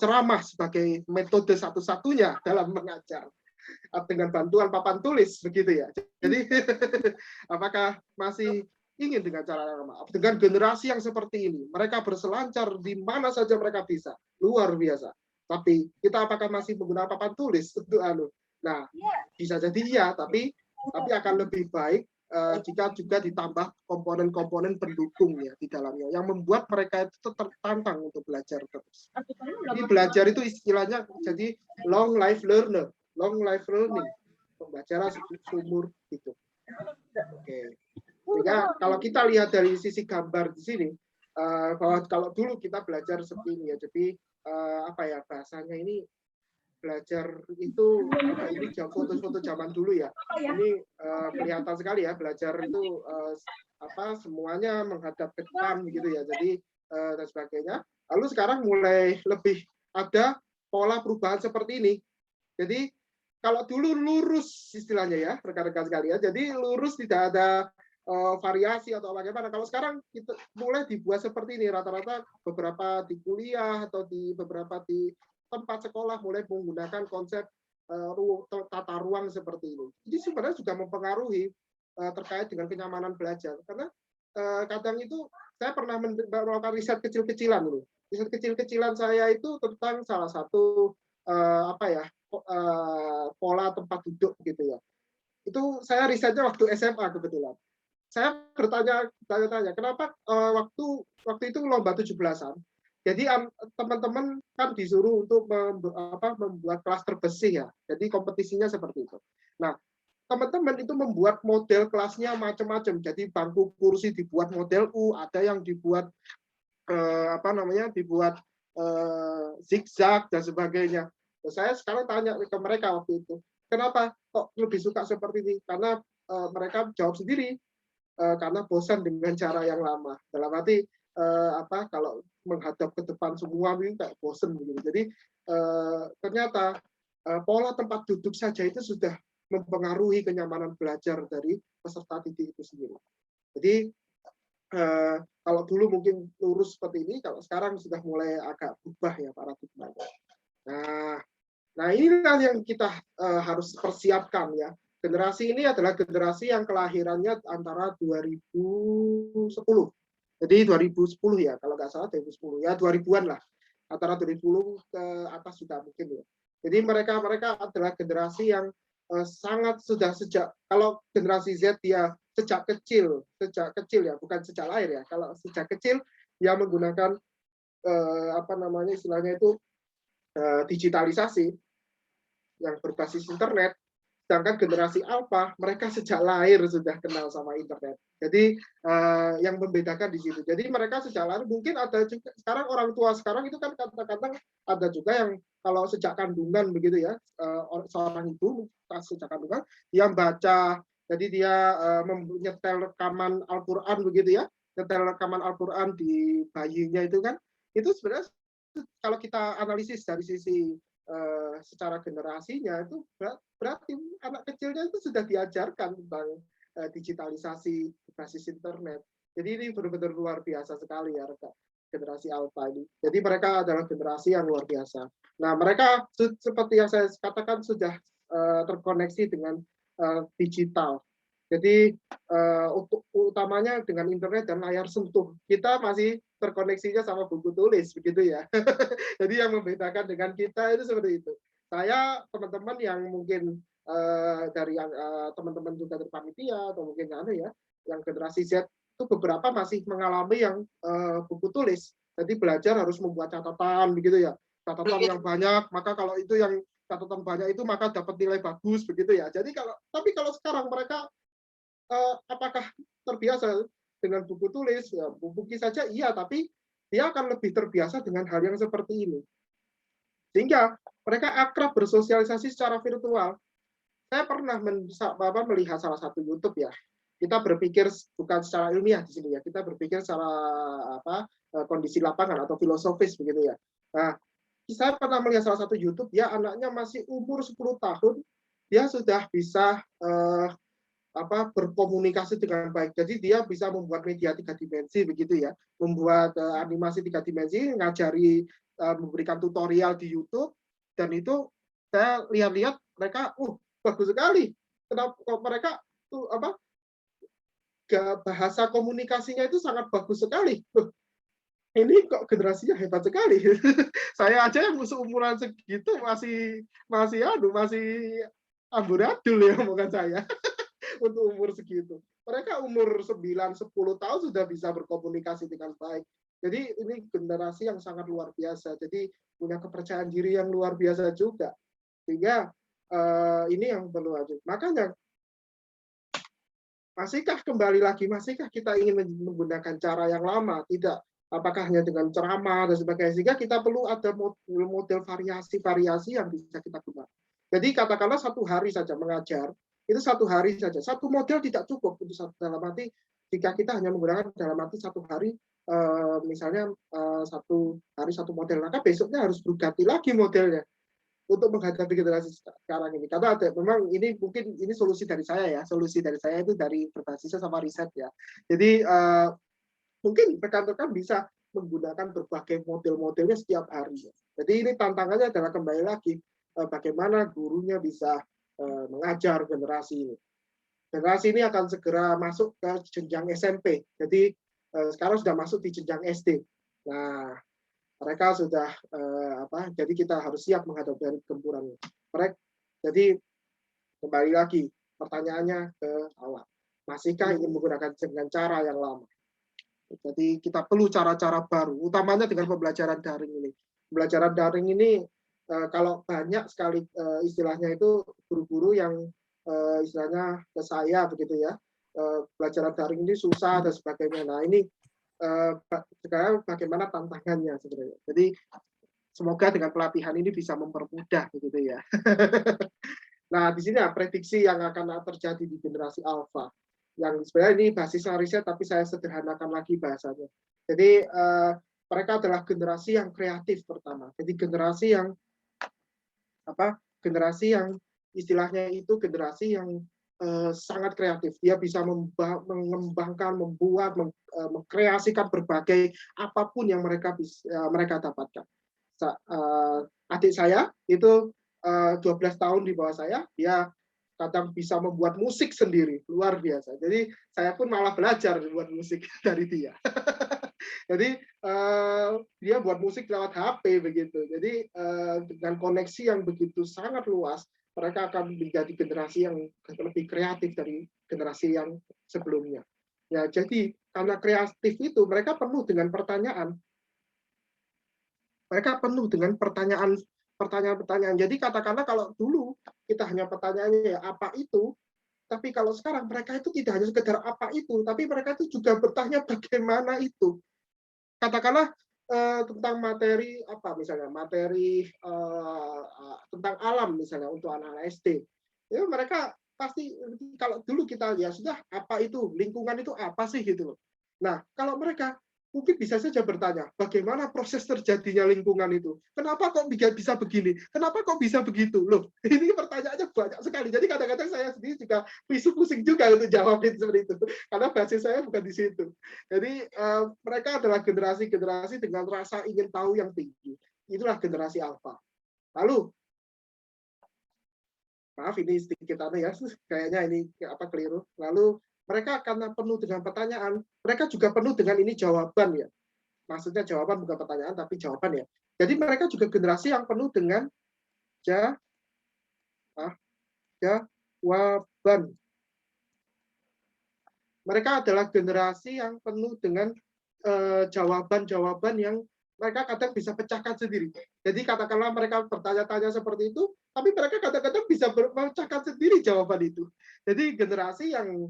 ceramah sebagai metode satu-satunya dalam mengajar dengan bantuan papan tulis begitu ya? Jadi apakah masih ingin dengan cara yang lama? Dengan generasi yang seperti ini, mereka berselancar di mana saja mereka bisa, luar biasa. Tapi kita apakah masih menggunakan papan tulis untuk Nah, bisa jadi iya, tapi akan lebih baik jika juga ditambah komponen-komponen pendukung ya di dalamnya yang membuat mereka itu tertantang untuk belajar terus. Jadi belajar itu istilahnya jadi long life learning, pembelajaran seumur hidup. Oke. Sehingga kalau kita lihat dari sisi gambar di sini, bahwa kalau dulu kita belajar seperti ini ya, jadi bahasanya ini belajar itu ini foto-foto zaman dulu ya. Ini kelihatan sekali ya belajar itu semuanya menghadap ke depan gitu ya. Jadi dan sebagainya. Lalu sekarang mulai lebih ada pola perubahan seperti ini. Jadi kalau dulu lurus istilahnya ya rekan-rekan sekalian. Jadi lurus tidak ada variasi atau bagaimana. Kalau sekarang kita mulai dibuat seperti ini rata-rata beberapa di kuliah atau di beberapa di tempat sekolah mulai menggunakan konsep tata ruang seperti ini. Jadi sebenarnya juga mempengaruhi terkait dengan kenyamanan belajar. Karena kadang itu saya pernah melakukan riset kecil-kecilan ini. Riset kecil-kecilan saya itu tentang salah satu pola tempat duduk gitu ya. Itu saya risetnya waktu SMA kebetulan. Saya bertanya-tanya kenapa waktu itu lomba 17-an. Jadi teman-teman kan disuruh untuk membuat kelas terbersih ya. Jadi kompetisinya seperti itu. Nah, teman-teman itu membuat model kelasnya macam-macam. Jadi bangku kursi dibuat model U, ada yang dibuat dibuat zigzag dan sebagainya. Saya sekarang tanya ke mereka waktu itu, kenapa kok lebih suka seperti ini? Karena mereka jawab sendiri, karena bosan dengan cara yang lama. Dalam arti kalau menghadap ke depan semua ini kayak bosan begitu. Jadi ternyata pola tempat duduk saja itu sudah mempengaruhi kenyamanan belajar dari peserta didik itu sendiri. Jadi kalau dulu mungkin lurus seperti ini, kalau sekarang sudah mulai agak berubah ya paradigmanya. Nah inilah yang kita harus persiapkan ya. Generasi ini adalah generasi yang kelahirannya antara 2010. Jadi 2010 ya, kalau nggak salah 2010 ya, 2000-an lah. Antara 2010 ke atas sudah mungkin ya. Jadi mereka adalah generasi yang sangat sudah sejak, kalau generasi Z dia sejak kecil ya, bukan sejak lahir ya. Kalau sejak kecil dia menggunakan istilahnya itu digitalisasi yang berbasis internet. Sedangkan generasi Alpha mereka sejak lahir sudah kenal sama internet. Jadi yang membedakan di situ. Jadi mereka sejak lahir, mungkin ada juga sekarang orang tua sekarang itu kan kadang-kadang ada juga yang kalau sejak kandungan begitu ya, seorang ibu sejak kandungan dia baca, jadi dia menyetel rekaman Al-Qur'an begitu ya, nyetel rekaman Al-Qur'an di bayinya itu kan, itu sebenarnya kalau kita analisis dari sisi secara generasinya itu berarti anak kecilnya itu sudah diajarkan tentang digitalisasi basis internet. Jadi ini benar-benar luar biasa sekali ya generasi Alpha ini. Jadi mereka adalah generasi yang luar biasa. Nah mereka seperti yang saya katakan sudah terkoneksi dengan digital. Jadi untuk utamanya dengan internet dan layar sentuh. Kita masih terkoneksinya sama buku tulis begitu ya. Jadi yang membedakan dengan kita itu seperti itu. Saya teman-teman yang mungkin dari yang teman-teman juga dari panitia atau mungkin yang generasi Z itu beberapa masih mengalami yang buku tulis. Jadi belajar harus membuat catatan begitu ya. Catatan yang banyak, maka kalau itu yang catatan banyak itu maka dapat nilai bagus begitu ya. Jadi tapi kalau sekarang mereka apakah terbiasa dengan buku tulis, ya, buku saja iya, tapi dia akan lebih terbiasa dengan hal yang seperti ini. Sehingga mereka akrab bersosialisasi secara virtual. Saya pernah melihat salah satu YouTube ya. Kita berpikir bukan secara ilmiah di sini ya, kita berpikir secara kondisi lapangan atau filosofis begitu ya. Nah, saya pernah melihat salah satu YouTube ya, anaknya masih umur 10 tahun, dia sudah bisa berkomunikasi dengan baik. Jadi dia bisa membuat media 3 dimensi begitu ya, membuat animasi 3 dimensi, ngajari, memberikan tutorial di YouTube, dan itu saya lihat-lihat mereka bagus sekali. Kenapa mereka tuh bahasa komunikasinya itu sangat bagus sekali. Ini kok generasinya hebat sekali. Saya aja yang seumuran segitu masih amburadul ya omongan saya. Untuk umur segitu. Mereka umur 9-10 tahun sudah bisa berkomunikasi dengan baik. Jadi ini generasi yang sangat luar biasa. Jadi punya kepercayaan diri yang luar biasa juga. Sehingga ini yang perlu aja. Makanya masihkah kita ingin menggunakan cara yang lama? Tidak. Apakah hanya dengan ceramah dan sebagainya? Sehingga kita perlu ada model variasi yang bisa kita gunakan. Jadi katakanlah 1 hari saja mengajar, itu 1 hari saja. 1 model tidak cukup untuk dalam arti jika kita hanya menggunakan dalam arti 1 hari misalnya 1 hari 1 model, maka besoknya harus berganti lagi modelnya untuk menghadapi generasi sekarang ini. Karena memang ini mungkin ini solusi dari saya ya. Solusi dari saya itu dari berbasisnya sama riset ya. Jadi mungkin rekan-rekan bisa menggunakan berbagai model-modelnya setiap hari. Jadi ini tantangannya adalah kembali lagi bagaimana gurunya bisa mengajar generasi ini. Generasi ini akan segera masuk ke jenjang SMP. Jadi sekarang sudah masuk di jenjang SD. Nah, mereka sudah jadi kita harus siap menghadapi gempuran. Jadi kembali lagi pertanyaannya ke awal. Masihkah ingin menggunakan dengan cara yang lama? Jadi kita perlu cara-cara baru, utamanya dengan pembelajaran daring ini. Pembelajaran daring ini kalau banyak sekali istilahnya itu guru-guru yang istilahnya ke saya begitu ya, pelajaran daring ini susah dan sebagainya. Nah ini sekarang bagaimana tantangannya sebenarnya. Jadi semoga dengan pelatihan ini bisa mempermudah begitu ya. Nah, di sini prediksi yang akan terjadi di generasi alfa. Yang sebenarnya ini basis riset, tapi saya sederhanakan lagi bahasanya. Jadi mereka adalah generasi yang kreatif pertama. Jadi generasi yang generasi yang istilahnya itu generasi yang sangat kreatif. Dia bisa mengembangkan, membuat, mengkreasikan berbagai apapun yang mereka dapatkan. Adik saya itu 12 tahun di bawah saya, dia kadang bisa membuat musik sendiri, luar biasa. Jadi saya pun malah belajar membuat musik dari dia. Jadi dia buat musik lewat HP begitu. Jadi dengan koneksi yang begitu sangat luas, mereka akan menjadi generasi yang lebih kreatif dari generasi yang sebelumnya. Ya, jadi karena kreatif itu mereka penuh dengan pertanyaan. Mereka penuh dengan pertanyaan. Jadi katakanlah kalau dulu kita hanya pertanyaannya ya apa itu, tapi kalau sekarang mereka itu tidak hanya sekedar apa itu, tapi mereka itu juga bertanya bagaimana itu. Katakanlah tentang materi apa misalnya, materi tentang alam misalnya untuk anak-anak SD. Ya mereka pasti kalau dulu kita ya sudah apa itu, lingkungan itu apa sih gitu loh. Nah, kalau mereka mungkin bisa saja bertanya, bagaimana proses terjadinya lingkungan itu? Kenapa kok bisa begini? Kenapa kok bisa begitu? Loh, ini pertanyaannya banyak sekali. Jadi kadang-kadang saya sendiri juga pusing juga untuk jawabin seperti itu. Karena basis saya bukan di situ. Jadi mereka adalah generasi-generasi dengan rasa ingin tahu yang tinggi. Itulah generasi alfa. Lalu, maaf ini sedikit aneh ya, kayaknya ini keliru. Lalu mereka karena penuh dengan pertanyaan, mereka juga penuh dengan ini jawaban ya. Maksudnya jawaban bukan pertanyaan, tapi jawaban ya. Jadi mereka juga generasi yang penuh dengan jawaban. Mereka adalah generasi yang penuh dengan jawaban-jawaban yang mereka kadang bisa pecahkan sendiri. Jadi katakanlah mereka bertanya-tanya seperti itu, tapi mereka kadang-kadang bisa memecahkan sendiri jawaban itu. Jadi generasi yang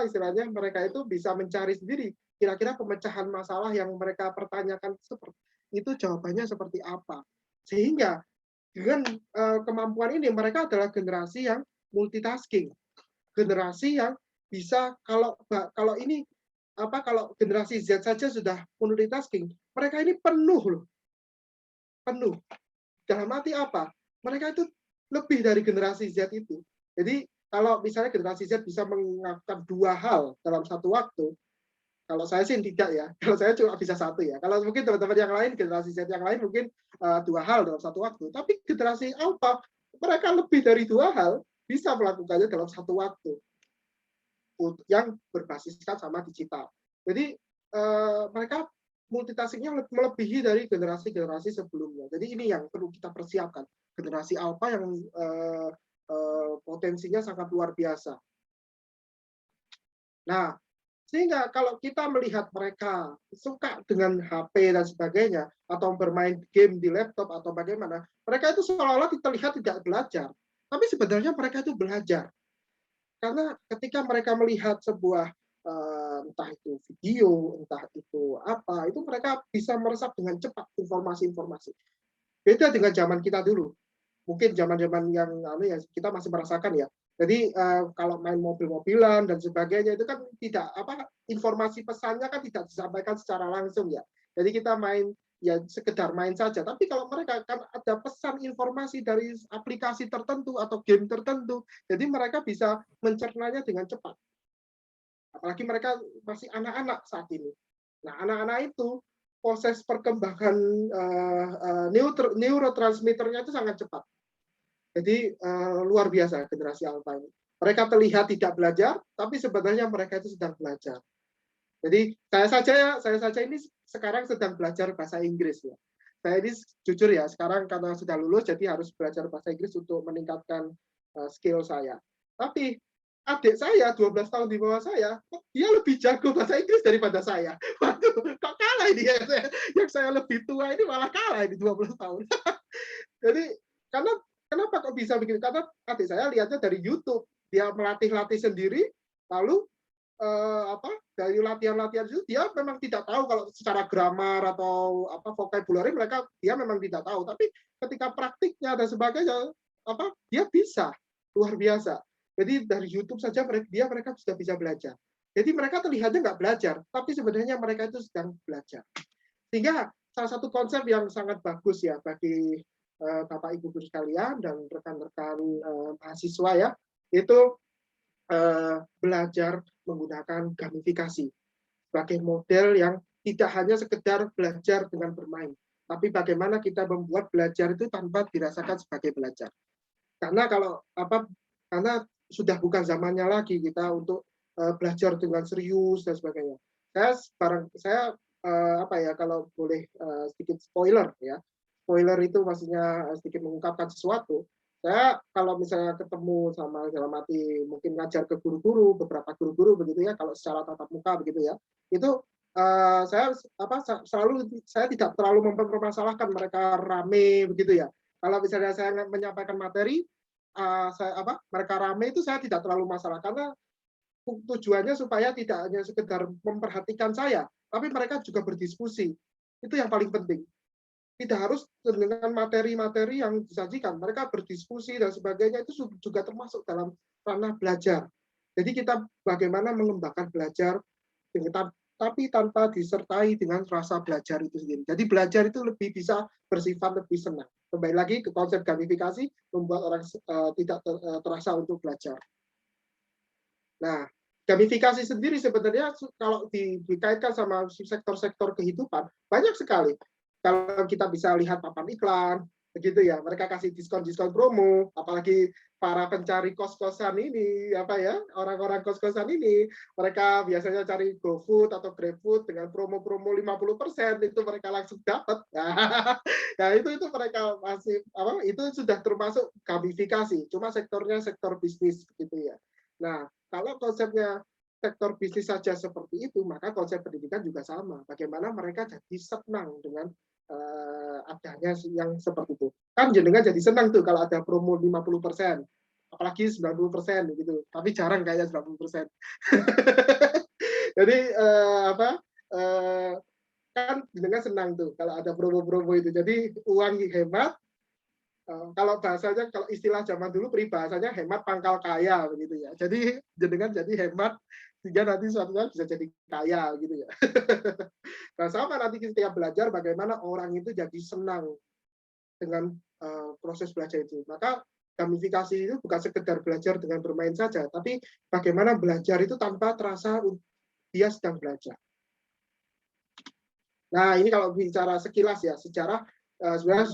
istilahnya mereka itu bisa mencari sendiri kira-kira pemecahan masalah yang mereka pertanyakan seperti itu jawabannya seperti apa. Sehingga dengan kemampuan ini mereka adalah generasi yang multitasking. Generasi yang bisa kalau ini kalau generasi Z saja sudah multitasking, mereka ini penuh loh. Penuh. Dalam arti apa? Mereka itu lebih dari generasi Z itu. Jadi kalau misalnya generasi Z bisa melakukan 2 hal dalam satu waktu, kalau saya sih tidak ya. Kalau saya cuma bisa 1 ya. Kalau mungkin teman-teman yang lain, generasi Z yang lain mungkin 2 hal dalam satu waktu. Tapi generasi alpha, mereka lebih dari 2 hal bisa melakukannya dalam satu waktu. Yang berbasiskan sama digital. Jadi mereka multitaskingnya melebihi dari generasi-generasi sebelumnya. Jadi ini yang perlu kita persiapkan. Generasi alpha yang potensinya sangat luar biasa. Nah, sehingga kalau kita melihat mereka suka dengan HP dan sebagainya, atau bermain game di laptop atau bagaimana, mereka itu seolah-olah terlihat tidak belajar. Tapi sebenarnya mereka itu belajar. Karena ketika mereka melihat sebuah entah itu video, entah itu apa, itu mereka bisa meresap dengan cepat informasi-informasi. Beda dengan zaman kita dulu. Mungkin zaman-zaman yang kita masih merasakan ya. Jadi kalau main mobil-mobilan dan sebagainya itu kan tidak informasi pesannya kan tidak disampaikan secara langsung ya. Jadi kita main ya sekedar main saja. Tapi kalau mereka kan ada pesan informasi dari aplikasi tertentu atau game tertentu, jadi mereka bisa mencernanya dengan cepat. Apalagi mereka masih anak-anak saat ini. Nah, anak-anak itu proses perkembangan neurotransmitternya itu sangat cepat. Jadi luar biasa generasi alpha ini. Mereka terlihat tidak belajar, tapi sebenarnya mereka itu sedang belajar. Jadi saya saja ini sekarang sedang belajar bahasa Inggris ya. Saya ini jujur ya, sekarang karena sudah lulus jadi harus belajar bahasa Inggris untuk meningkatkan skill saya. Tapi adik saya 12 tahun di bawah saya, dia lebih jago bahasa Inggris daripada saya. Waduh, kok kalah ini ya? Yang saya lebih tua ini malah kalah ini 12 tahun. Jadi karena kenapa kok bisa begini? Karena adik saya lihatnya dari YouTube, dia melatih-latih sendiri, lalu dari latihan-latihan itu dia memang tidak tahu kalau secara grammar atau vocabulary dia memang tidak tahu, tapi ketika praktiknya dan sebagainya dia bisa luar biasa. Jadi dari YouTube saja mereka sudah bisa belajar. Jadi mereka terlihatnya nggak belajar, tapi sebenarnya mereka itu sedang belajar. Sehingga salah satu konsep yang sangat bagus ya bagi Bapak Ibu guru sekalian dan rekan-rekan mahasiswa ya, itu belajar menggunakan gamifikasi sebagai model yang tidak hanya sekedar belajar dengan bermain, tapi bagaimana kita membuat belajar itu tanpa dirasakan sebagai belajar. Karena karena sudah bukan zamannya lagi kita untuk belajar dengan serius dan sebagainya. Saya kalau boleh sedikit spoiler ya. Spoiler itu maksudnya sedikit mengungkapkan sesuatu. Saya kalau misalnya ketemu sama dalam arti mungkin ngajar ke guru-guru, beberapa guru-guru begitu ya, kalau secara tatap muka begitu ya, itu saya tidak terlalu mempermasalahkan mereka rame begitu ya. Kalau misalnya saya menyampaikan materi, mereka rame itu saya tidak terlalu masalah karena tujuannya supaya tidak hanya sekedar memperhatikan saya, tapi mereka juga berdiskusi. Itu yang paling penting. Tidak harus dengan materi-materi yang disajikan, mereka berdiskusi dan sebagainya itu juga termasuk dalam ranah belajar. Jadi kita bagaimana mengembangkan belajar tapi tanpa disertai dengan rasa belajar itu sendiri. Jadi belajar itu lebih bisa bersifat lebih senang. Kembali lagi ke konsep gamifikasi, membuat orang tidak terasa untuk belajar. Nah, gamifikasi sendiri sebenarnya kalau dikaitkan sama sektor-sektor kehidupan, banyak sekali. Kalau kita bisa lihat papan iklan, begitu ya, mereka kasih diskon-diskon promo, apalagi para pencari kos-kosan ini, orang-orang kos-kosan ini, mereka biasanya cari GoFood atau GrabFood dengan promo-promo 50%, itu mereka langsung dapat. Nah, itu mereka masih itu sudah termasuk gamifikasi, cuma sektornya sektor bisnis begitu ya. Nah, kalau konsepnya sektor bisnis saja seperti itu, maka konsep pendidikan juga sama. Bagaimana mereka jadi senang dengan adanya yang seperti itu. Kan jenengan jadi senang tuh kalau ada promo 50%, apalagi 90% gitu. Tapi jarang kayaknya 90%. Jadi kan jenengan senang tuh kalau ada promo-promo itu. Jadi uang hemat. Kalau bahasanya, kalau istilah zaman dulu peribahasanya hemat pangkal kaya begitu ya. Jadi jenengan jadi hemat sehingga nanti suatu saat bisa jadi kaya gitu ya. Nah, sama nanti ketika belajar bagaimana orang itu jadi senang dengan proses belajar itu. Maka gamifikasi itu bukan sekedar belajar dengan bermain saja, tapi bagaimana belajar itu tanpa terasa dia sedang belajar. Nah, ini kalau bicara sekilas ya, sejarah sebenarnya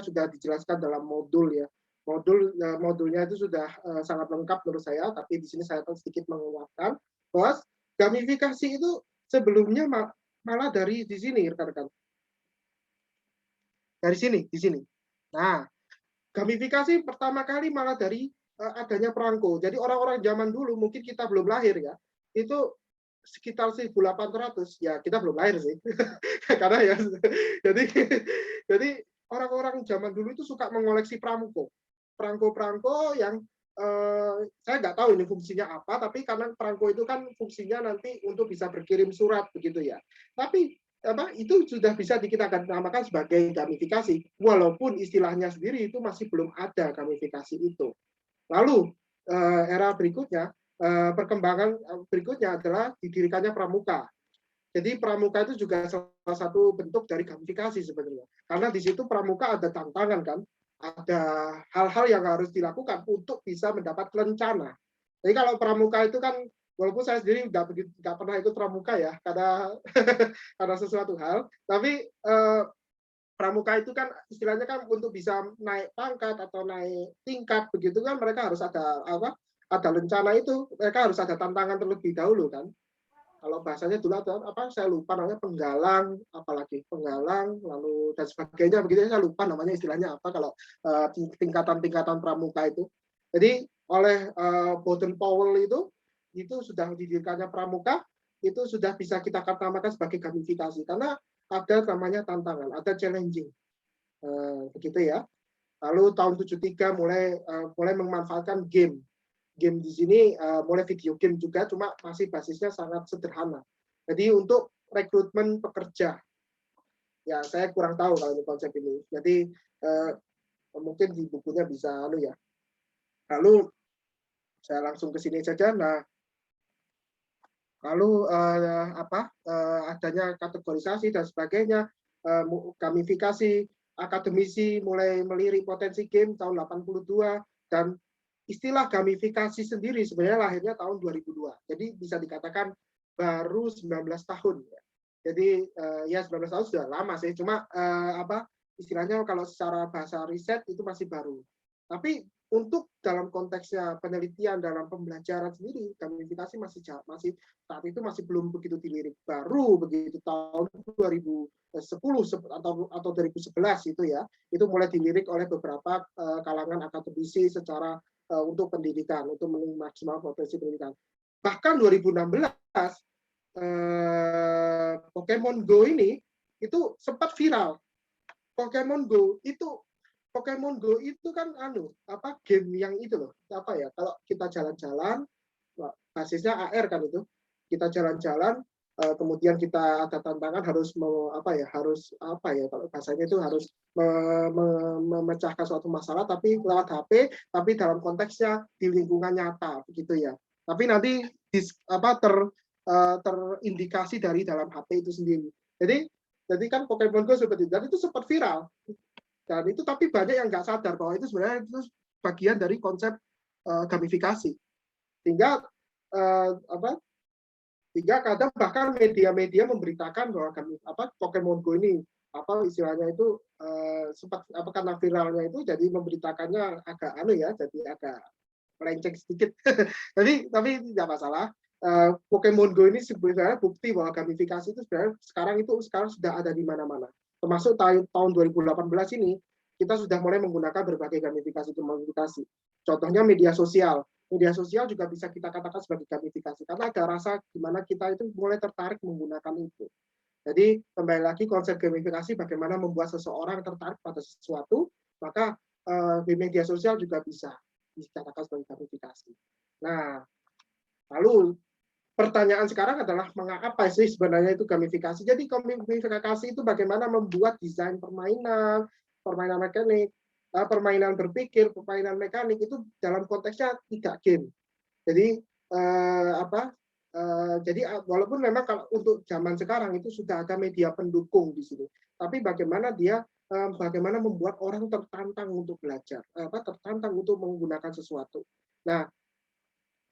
sudah dijelaskan dalam modul ya. Modulnya itu sudah sangat lengkap menurut saya, tapi di sini saya sedikit menguatkan bahwa gamifikasi itu sebelumnya malah dari di sini rekan-rekan. Dari sini, di sini. Nah, gamifikasi pertama kali malah dari adanya perangko. Jadi orang-orang zaman dulu, mungkin kita belum lahir ya, itu sekitar 1800, ya kita belum lahir sih. Karena ya, jadi orang-orang zaman dulu itu suka mengoleksi perangko. Perangko-perangko yang saya nggak tahu ini fungsinya apa, tapi karena perangko itu kan fungsinya nanti untuk bisa berkirim surat begitu ya. Tapi itu sudah bisa kita namakan sebagai gamifikasi, walaupun istilahnya sendiri itu masih belum ada gamifikasi itu. Lalu era berikutnya, perkembangan berikutnya adalah didirikannya pramuka. Jadi pramuka itu juga salah satu bentuk dari gamifikasi sebenarnya, karena di situ pramuka ada tantangan kan. Ada hal-hal yang harus dilakukan untuk bisa mendapat lencana. Jadi kalau pramuka itu kan, walaupun saya sendiri nggak pernah ikut pramuka ya, karena sesuatu hal, tapi pramuka itu kan istilahnya kan untuk bisa naik pangkat atau naik tingkat begitu kan mereka harus ada lencana itu, mereka harus ada tantangan terlebih dahulu kan. Kalau bahasanya dulu ada saya lupa namanya, penggalang, apalagi penggalang, lalu dan sebagainya begitu, saya lupa namanya istilahnya apa kalau tingkatan-tingkatan pramuka itu. Jadi oleh Baden Powell itu sudah didirikannya Pramuka, itu sudah bisa kita namakan sebagai gamifikasi karena ada namanya tantangan, ada challenging, begitu ya. Lalu tahun 73 mulai memanfaatkan game di sini mulai video game juga, cuma masih basisnya sangat sederhana. Jadi untuk rekrutmen pekerja, ya saya kurang tahu kalau ini konsep ini. Jadi mungkin di bukunya bisa ya. Lalu saya langsung ke sini saja. Nah, lalu adanya kategorisasi dan sebagainya, gamifikasi, akademisi mulai melirik potensi game tahun 82, dan istilah gamifikasi sendiri sebenarnya lahirnya tahun 2002. Jadi bisa dikatakan baru 19 tahun. Jadi ya 19 tahun sudah lama sih, cuma istilahnya kalau secara bahasa riset itu masih baru. Tapi untuk dalam konteksnya penelitian dalam pembelajaran sendiri, gamifikasi masih saat itu masih belum begitu dilirik. Baru begitu tahun 2010 atau 2011 itu ya, itu mulai dilirik oleh beberapa kalangan akademisi secara untuk pendidikan, untuk memaksimal potensi pendidikan. Bahkan 2016 Pokemon Go ini itu sempat viral. Pokemon Go itu kan game yang itu loh, kalau kita jalan-jalan, basisnya AR kan itu, kita jalan-jalan, kemudian kita ada tantangan harus kalau bahasanya itu harus memecahkan suatu masalah tapi lewat HP, tapi dalam konteksnya di lingkungan nyata begitu ya. Tapi nanti terindikasi dari dalam HP itu sendiri. Jadi kan Pokemon Go seperti itu, dan itu sempat viral. Dan itu tapi banyak yang nggak sadar bahwa itu sebenarnya itu bagian dari konsep gamifikasi. Sehingga kadang bahkan media-media memberitakan bahwa Pokemon Go ini istilahnya itu sempat karena viralnya itu jadi memberitakannya agak jadi agak melenceng sedikit. tapi tidak masalah. Pokemon Go ini sebenarnya bukti bahwa gamifikasi itu sekarang sudah ada di mana-mana. Termasuk tahun 2018 ini kita sudah mulai menggunakan berbagai gamifikasi. Contohnya media sosial. Media sosial juga bisa kita katakan sebagai gamifikasi karena ada rasa di mana kita itu mulai tertarik menggunakan itu. Jadi kembali lagi konsep gamifikasi bagaimana membuat seseorang tertarik pada sesuatu, maka di media sosial juga bisa dikatakan sebagai gamifikasi. Nah, lalu pertanyaan sekarang adalah mengapa sih sebenarnya itu gamifikasi? Jadi gamifikasi itu bagaimana membuat desain permainan mekanik, permainan berpikir, permainan mekanik itu dalam konteksnya tidak game. Jadi jadi walaupun memang kalau untuk zaman sekarang itu sudah ada media pendukung di sini, tapi bagaimana membuat orang tertantang untuk belajar, tertantang untuk menggunakan sesuatu. Nah,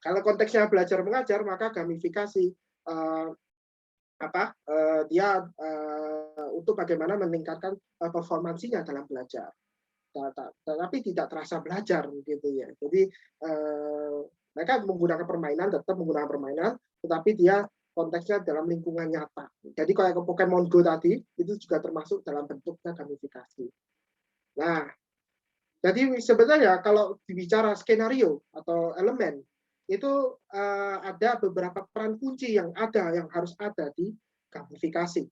kalau konteksnya belajar mengajar, maka gamifikasi dia untuk bagaimana meningkatkan performansinya dalam belajar, tapi tidak terasa belajar gitu ya. Jadi mereka tetap menggunakan permainan, tetapi dia konteksnya dalam lingkungan nyata. Jadi kayak ke Pokemon Go tadi itu juga termasuk dalam bentuknya gamifikasi. Nah, jadi sebenarnya kalau dibicara skenario atau elemen itu ada beberapa peran kunci yang harus ada di gamifikasi.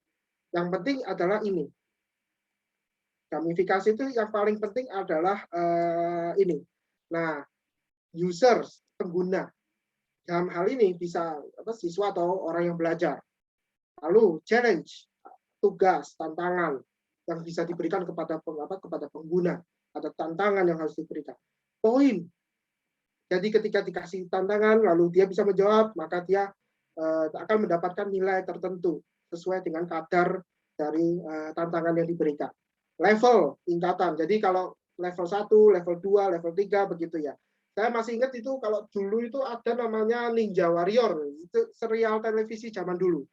Yang penting adalah ini. Gamifikasi itu yang paling penting adalah ini. Nah, users, pengguna. Dalam hal ini bisa siswa atau orang yang belajar. Lalu challenge, tugas, tantangan yang bisa diberikan kepada pengguna. Ada tantangan yang harus diberikan. Poin. Jadi ketika dikasih tantangan, lalu dia bisa menjawab, maka dia akan mendapatkan nilai tertentu sesuai dengan kadar dari tantangan yang diberikan. Level, tingkatan. Jadi kalau level 1, level 2, level 3, begitu ya. Saya masih ingat itu kalau dulu itu ada namanya Ninja Warrior. Itu serial televisi zaman dulu.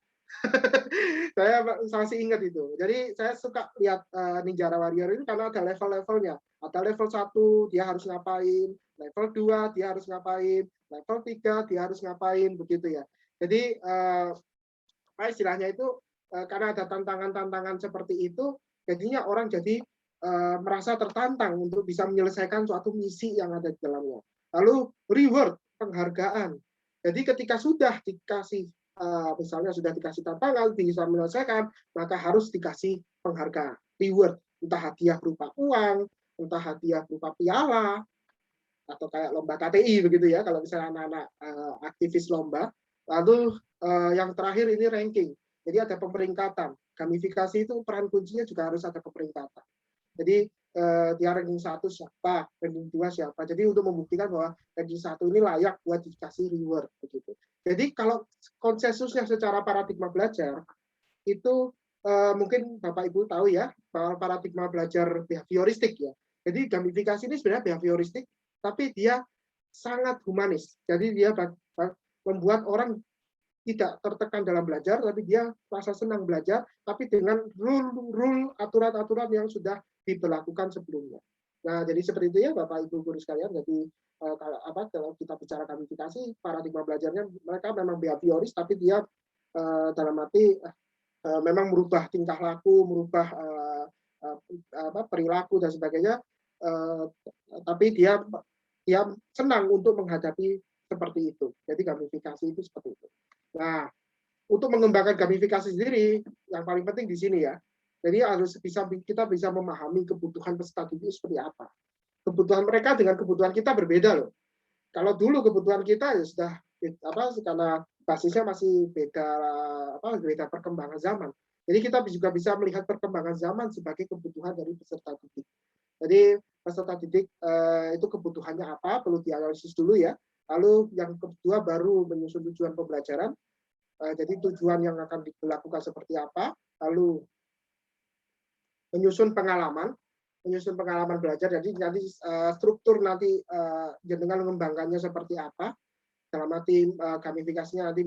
Saya masih ingat itu. Jadi saya suka lihat Ninja Warrior ini karena ada level-levelnya. Ada level 1 dia harus ngapain, level 2 dia harus ngapain, level 3 dia harus ngapain, begitu ya. Jadi istilahnya itu karena ada tantangan-tantangan seperti itu, jadinya orang jadi merasa tertantang untuk bisa menyelesaikan suatu misi yang ada di dalamnya. Lalu reward, penghargaan. Jadi ketika sudah dikasih misalnya sudah dikasih tantangan, bisa menyelesaikan, maka harus dikasih penghargaan, reward, entah hadiah berupa uang, entah hadiah berupa piala, atau kayak lomba KTI begitu ya, kalau misalnya anak-anak aktivis lomba. Lalu yang terakhir ini ranking. Jadi ada pemeringkatan. Gamifikasi itu peran kuncinya juga harus ada pemeringkatan. Jadi dia ranking 1 siapa, ranking 2 siapa. Jadi untuk membuktikan bahwa ranking 1 ini layak buat dikasih reward begitu. Jadi kalau konsensusnya secara paradigma belajar itu mungkin Bapak Ibu tahu ya, bahwa paradigma belajar behavioristik ya. Jadi gamifikasi ini sebenarnya behavioristik, tapi dia sangat humanis. Jadi dia membuat orang tidak tertekan dalam belajar, tapi dia merasa senang belajar, tapi dengan rule aturan-aturan yang sudah diberlakukan sebelumnya. Nah, jadi seperti itu ya Bapak Ibu guru sekalian. Jadi kalau kita bicara gamifikasi, paradigma belajarnya mereka memang behavioris, tapi dia dalam arti memang merubah tingkah laku, merubah perilaku dan sebagainya, tapi dia senang untuk menghadapi seperti itu. Jadi gamifikasi itu seperti itu. Nah, untuk mengembangkan gamifikasi sendiri, yang paling penting di sini ya. Jadi harus kita bisa memahami kebutuhan peserta didik seperti apa. Kebutuhan mereka dengan kebutuhan kita berbeda loh. Kalau dulu kebutuhan kita ya sudah karena basisnya masih beda perkembangan zaman. Jadi kita juga bisa melihat perkembangan zaman sebagai kebutuhan dari peserta didik. Jadi peserta didik itu kebutuhannya apa, perlu dianalisis dulu ya. Lalu yang kedua baru menyusun tujuan pembelajaran. Jadi tujuan yang akan dilakukan seperti apa, lalu menyusun pengalaman belajar. Jadi nanti struktur nanti dengan mengembangkannya seperti apa, dalam arti gamifikasinya nanti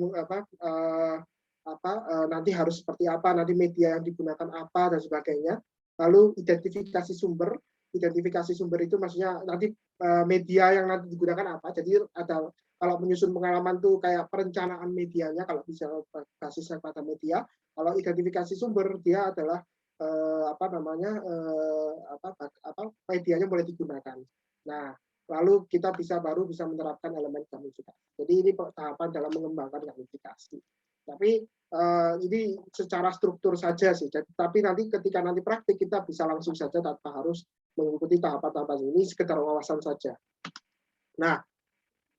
nanti harus seperti apa, nanti media yang digunakan apa dan sebagainya. Lalu identifikasi sumber itu maksudnya nanti media yang nanti digunakan apa. Jadi ada, kalau menyusun pengalaman tuh kayak perencanaan medianya, kalau bisa basisnya pada media. Kalau identifikasi sumber dia adalah medianya boleh digunakan. Nah, lalu kita baru bisa menerapkan elemen gamifikasi. Jadi ini tahapan dalam mengembangkan gamifikasi. Tapi ini secara struktur saja sih. Tapi nanti ketika nanti praktik kita bisa langsung saja tanpa harus mengikuti tahapan-tahapan ini, sekedar wawasan saja. Nah,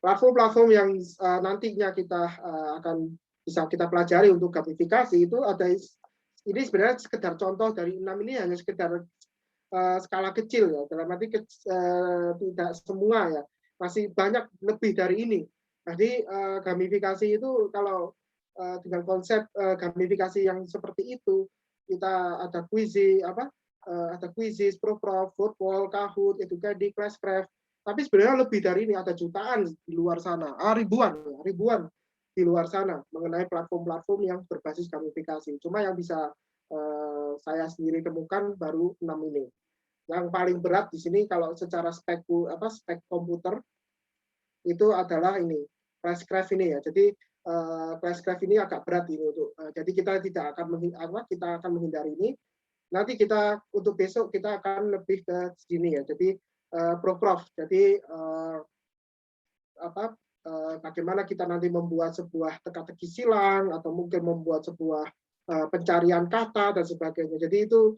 platform-platform yang nantinya kita akan bisa kita pelajari untuk gamifikasi itu ada. Ini sebenarnya sekedar contoh dari 6 ini, hanya sekedar skala kecil ya, dalam arti tidak semua ya, masih banyak lebih dari ini. Jadi gamifikasi itu kalau dengan konsep gamifikasi yang seperti itu, kita ada quizzes, Prof, Football, Kahoot, Edukadi, Classcraft. Tapi sebenarnya lebih dari ini, ada jutaan di luar sana, ribuan di luar sana mengenai platform-platform yang berbasis gamifikasi. Cuma yang bisa saya sendiri temukan baru 6 ini. Yang paling berat di sini kalau secara spek komputer itu adalah ini, Classcraft ini ya. Jadi Classcraft ini agak berat ini untuk. Jadi kita tidak akan menghindari ini. Nanti kita untuk besok kita akan lebih ke sini ya. Jadi Prof. Jadi bagaimana kita nanti membuat sebuah teka-teki silang atau mungkin membuat sebuah pencarian kata dan sebagainya. Jadi itu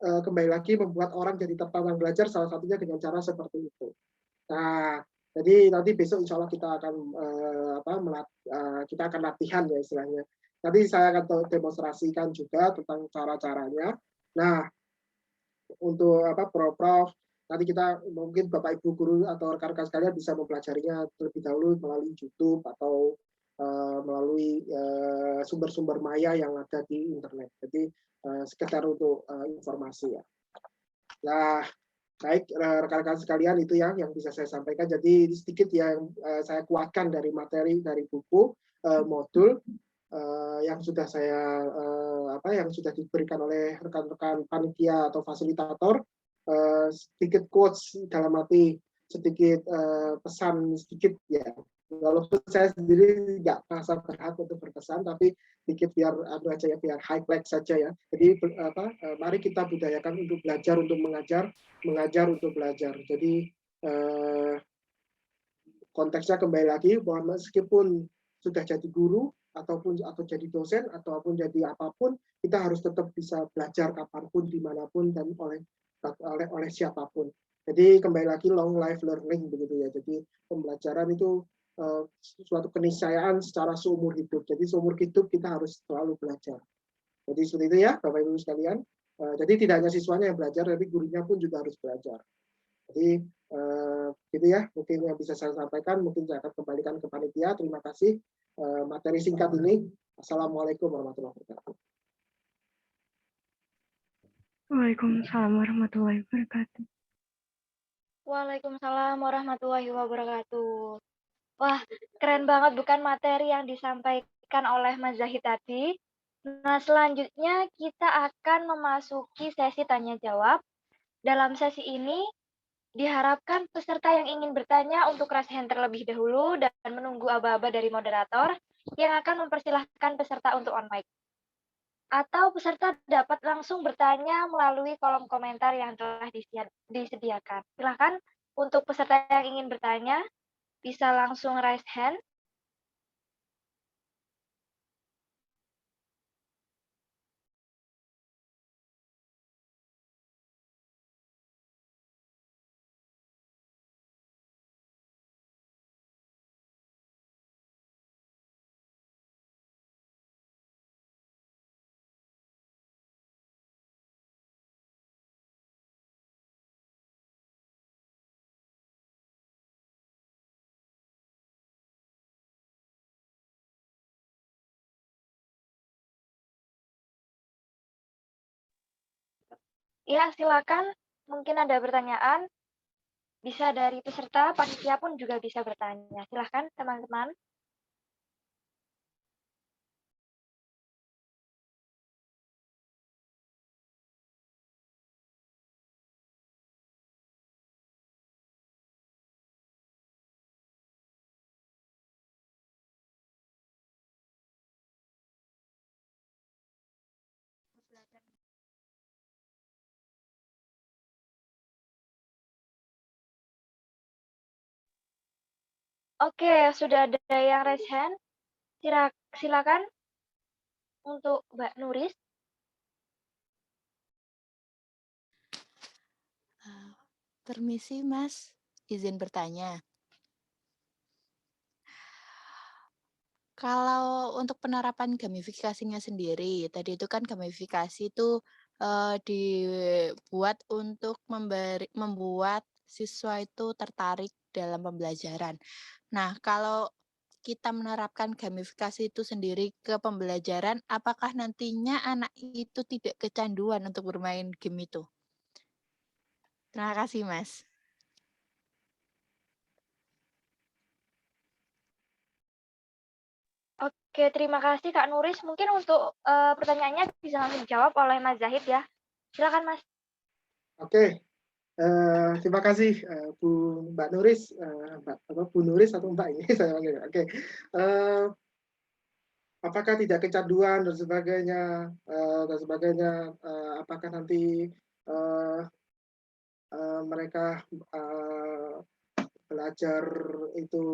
kembali lagi membuat orang jadi tertantang belajar, salah satunya dengan cara seperti itu. Nah, jadi nanti besok insya Allah kita akan kita akan latihan ya istilahnya. Nanti saya akan demonstrasikan juga tentang cara-caranya. Nah, untuk Prof, nanti kita mungkin Bapak Ibu guru atau rekan-rekan sekalian bisa mempelajarinya terlebih dahulu melalui YouTube atau melalui sumber-sumber maya yang ada di internet. Jadi sekedar untuk informasi ya. Nah, baik rekan-rekan sekalian, itu ya yang bisa saya sampaikan. Jadi sedikit yang saya kuatkan dari materi dari buku modul yang sudah saya yang sudah diberikan oleh rekan-rekan panitia atau fasilitator. Sedikit quotes dalam arti sedikit pesan sedikit ya. Walaupun saya sendiri nggak merasa berhak untuk berpesan, tapi sedikit biar highlight saja ya. Jadi mari kita budayakan untuk belajar untuk mengajar untuk belajar. Jadi konteksnya kembali lagi bahwa meskipun sudah jadi guru atau jadi dosen ataupun jadi apapun, kita harus tetap bisa belajar kapanpun, dimanapun, dan oleh siapapun. Jadi kembali lagi long life learning begitu ya. Jadi pembelajaran itu suatu keniscayaan secara seumur hidup. Jadi seumur hidup kita harus selalu belajar. Jadi seperti itu ya Bapak Ibu sekalian. Jadi tidak hanya siswanya yang belajar, tapi gurunya pun juga harus belajar. Jadi gitu ya, mungkin yang bisa saya sampaikan. Mungkin saya akan kembalikan ke panitia. Terima kasih materi singkat ini. Assalamualaikum warahmatullahi wabarakatuh. Waalaikumsalam warahmatullahi wabarakatuh. Waalaikumsalam warahmatullahi wabarakatuh. Wah, keren banget bukan materi yang disampaikan oleh Mas Zahid tadi. Nah, selanjutnya kita akan memasuki sesi tanya jawab. Dalam sesi ini diharapkan peserta yang ingin bertanya untuk raise hand terlebih dahulu dan menunggu aba-aba dari moderator yang akan mempersilahkan peserta untuk on mic. Atau peserta dapat langsung bertanya melalui kolom komentar yang telah disediakan. Silakan untuk peserta yang ingin bertanya bisa langsung raise hand. Ya, silakan. Mungkin ada pertanyaan. Bisa dari peserta, panitia pun juga bisa bertanya. Silakan, teman-teman. Oke, sudah ada yang raise hand. Silakan untuk Mbak Nuris. Permisi Mas, izin bertanya. Kalau untuk penerapan gamifikasinya sendiri, tadi itu kan gamifikasi itu dibuat untuk membuat siswa itu tertarik dalam pembelajaran. Nah, kalau kita menerapkan gamifikasi itu sendiri ke pembelajaran, apakah nantinya anak itu tidak kecanduan untuk bermain game itu? Terima kasih, Mas. Oke, terima kasih Kak Nuris. Mungkin untuk pertanyaannya bisa langsung dijawab oleh Mas Zahid ya. Silakan Mas. Oke, terima kasih Mbak Nuris, Bu Nuris atau Mbak ini saya panggil. Oke, apakah tidak kecanduan dan sebagainya, apakah nanti mereka belajar itu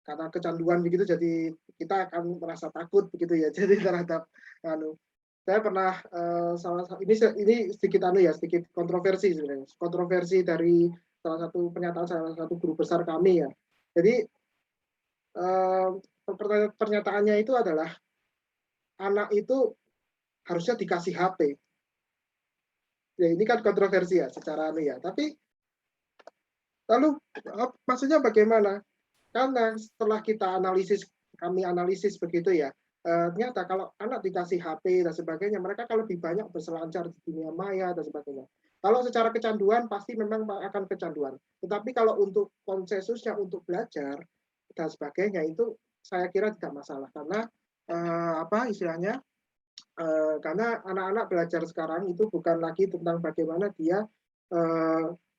karena kecanduan begitu, jadi kita akan merasa takut begitu ya. Jadi terhadap saya pernah ini sedikit sedikit kontroversi sebenarnya. Kontroversi dari salah satu pernyataan salah satu guru besar kami ya. Jadi pernyataannya itu adalah anak itu harusnya dikasih HP. Ya ini kan kontroversi ya secara ya. Tapi lalu maksudnya bagaimana? Karena setelah kami analisis begitu ya, ternyata kalau anak dikasih HP dan sebagainya, mereka akan lebih banyak berselancar di dunia maya dan sebagainya. Kalau secara kecanduan pasti memang akan kecanduan. Tetapi kalau untuk konsensusnya untuk belajar dan sebagainya itu saya kira tidak masalah, karena istilahnya karena anak-anak belajar sekarang itu bukan lagi tentang bagaimana dia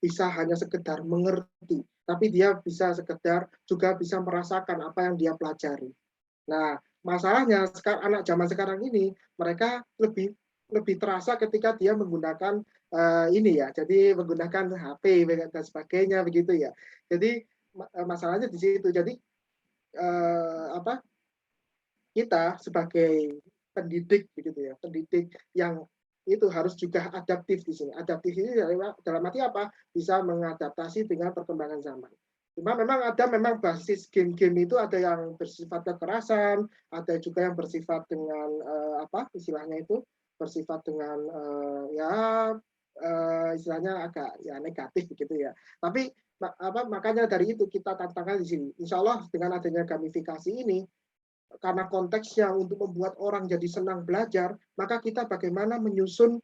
bisa hanya sekedar mengerti, tapi dia bisa sekedar juga bisa merasakan apa yang dia pelajari. Nah, masalahnya sekarang anak zaman sekarang ini mereka lebih terasa ketika dia menggunakan ini ya, jadi menggunakan HP dan sebagainya begitu ya. Jadi masalahnya di situ. Jadi kita sebagai pendidik begitu ya, pendidik yang itu harus juga adaptif di sini. Adaptif ini dalam arti apa? Bisa mengadaptasi dengan perkembangan zaman. Cuma memang basis game-game itu ada yang bersifat kekerasan, ada juga yang bersifat dengan istilahnya itu bersifat dengan istilahnya agak ya negatif begitu ya. Tapi makanya dari itu kita tantangan di sini. Insya Allah dengan adanya gamifikasi ini, karena konteksnya untuk membuat orang jadi senang belajar, maka kita bagaimana menyusun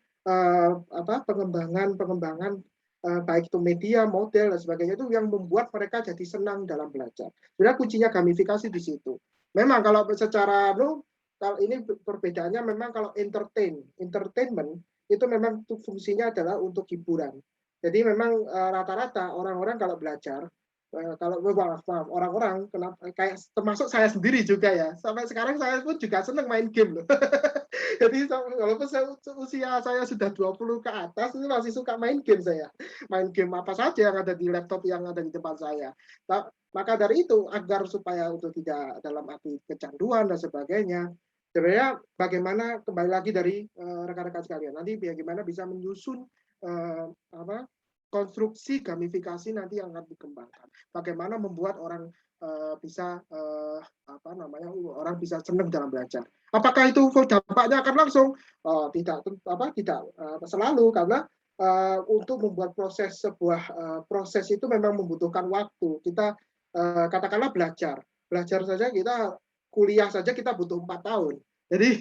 pengembangan baik itu media, model dan sebagainya itu yang membuat mereka jadi senang dalam belajar. Sebenarnya kuncinya gamifikasi di situ. Memang kalau secara kalau ini perbedaannya memang kalau entertainment itu memang fungsinya adalah untuk hiburan. Jadi memang rata-rata orang-orang kalau belajar kalau orang-orang kayak termasuk saya sendiri juga ya, sampai sekarang saya pun juga senang main game loh. Jadi walaupun usia saya sudah 20 ke atas itu masih suka main game saya. Main game apa saja yang ada di laptop yang ada di depan saya. Maka dari itu agar supaya untuk tidak dalam arti kecanduan dan sebagainya, sebenarnya bagaimana kembali lagi dari rekan-rekan sekalian nanti bagaimana bisa menyusun konstruksi gamifikasi nanti yang akan dikembangkan. Bagaimana membuat orang bisa orang bisa senang dalam belajar. Apakah itu dampaknya akan langsung? Tidak selalu, karena untuk membuat sebuah proses itu memang membutuhkan waktu. Kita katakanlah belajar saja kita kuliah saja kita butuh 4 tahun. Jadi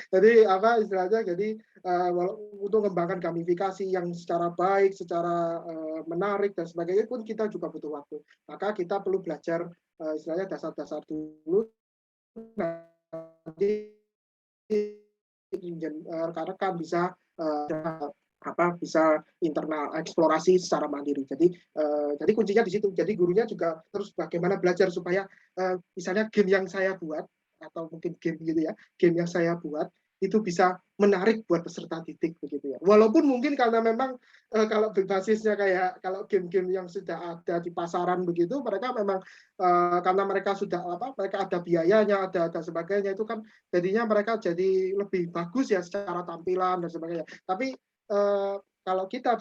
jadi istilahnya untuk mengembangkan gamifikasi yang secara baik, secara menarik dan sebagainya pun kita juga butuh waktu. Maka kita perlu belajar istilahnya dasar-dasar dulu. Nanti rekan-rekan bisa bisa internal eksplorasi secara mandiri. Jadi kuncinya di situ. Jadi gurunya juga terus bagaimana belajar supaya misalnya game yang saya buat atau mungkin game gitu ya, game yang saya buat itu bisa menarik buat peserta didik begitu ya. Walaupun mungkin karena memang kalau basisnya kayak kalau game-game yang sudah ada di pasaran begitu, mereka memang karena mereka sudah mereka ada biayanya, ada sebagainya itu kan jadinya mereka jadi lebih bagus ya secara tampilan dan sebagainya. Tapi kalau kita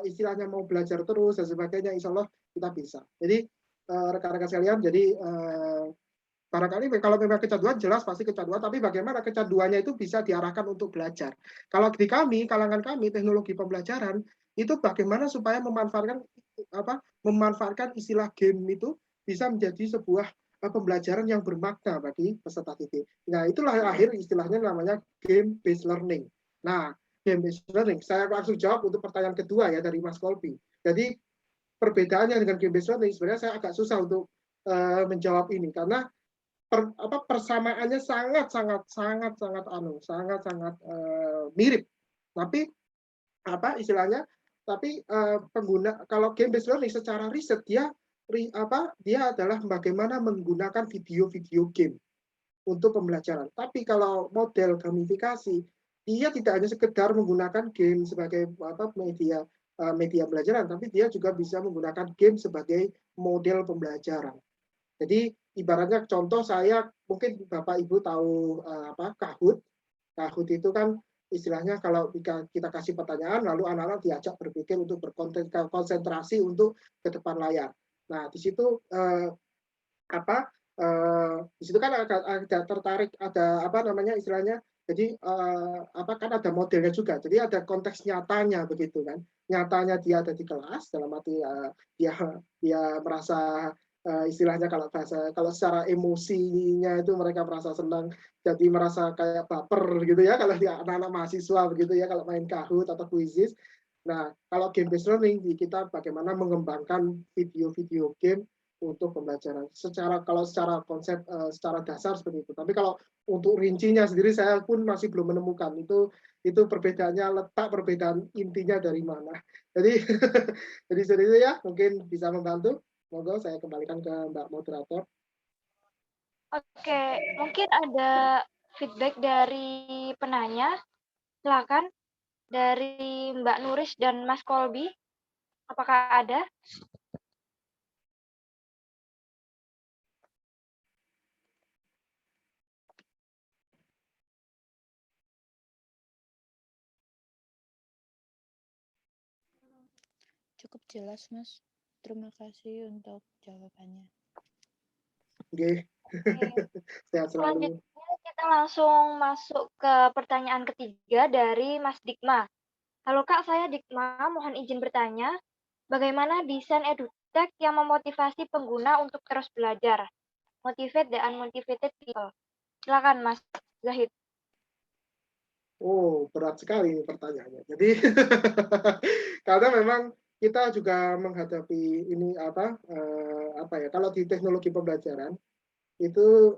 istilahnya mau belajar terus dan sebagainya, insya Allah kita bisa. Jadi rekan-rekan sekalian, jadi barangkali kalau memang kecanduan jelas pasti kecanduan, tapi bagaimana kecanduannya itu bisa diarahkan untuk belajar. Kalau di kalangan kami teknologi pembelajaran itu bagaimana supaya memanfaatkan istilah game itu bisa menjadi sebuah pembelajaran yang bermakna bagi peserta didik. Nah, itulah akhir istilahnya namanya game based learning. Nah, game based learning, saya langsung jawab untuk pertanyaan kedua ya dari Mas Kolbi. Jadi perbedaannya dengan game based learning sebenarnya saya agak susah untuk menjawab ini karena persamaannya sangat mirip. Tapi istilahnya pengguna kalau game based learning secara riset dia adalah bagaimana menggunakan video game untuk pembelajaran. Tapi kalau model gamifikasi dia tidak hanya sekedar menggunakan game sebagai media pembelajaran, tapi dia juga bisa menggunakan game sebagai model pembelajaran. Jadi ibaratnya contoh saya mungkin Bapak Ibu tahu Kahoot. Kahoot itu kan istilahnya kalau kita kasih pertanyaan lalu anak-anak diajak berpikir untuk berkonsentrasi untuk ke depan layar. Nah, di situ di situ kan ada tertarik ada istilahnya. Jadi kan ada modelnya juga. Jadi ada konteks nyatanya begitu kan. Nyatanya dia ada di kelas dalam arti dia merasa istilahnya kalau secara emosinya itu mereka merasa senang, jadi merasa kayak baper gitu ya kalau anak-anak mahasiswa begitu ya kalau main Kahoot atau Quizizz. Nah, kalau game based learning kita bagaimana mengembangkan video game untuk pembelajaran. Kalau secara konsep secara dasar seperti itu. Tapi kalau untuk rincinya sendiri saya pun masih belum menemukan itu perbedaannya, perbedaan intinya dari mana. Jadi jadi seperti itu ya, mungkin bisa membantu. Monggo saya kembalikan ke Mbak Moderator. Oke, mungkin ada feedback dari penanya. Silakan dari Mbak Nuris dan Mas Kolbi. Apakah ada? Cukup jelas, Mas. Terima kasih untuk jawabannya. Oke. Oke. Sehat selalu. Selanjutnya kita langsung masuk ke pertanyaan ketiga dari Mas Dikma. Halo Kak, saya Dikma, mohon izin bertanya, bagaimana desain edutech yang memotivasi pengguna untuk terus belajar? Motivate the unmotivated people. Silakan Mas Zahid. Oh, berat sekali pertanyaannya. Jadi karena memang kita juga menghadapi ini apa ya? Kalau di teknologi pembelajaran itu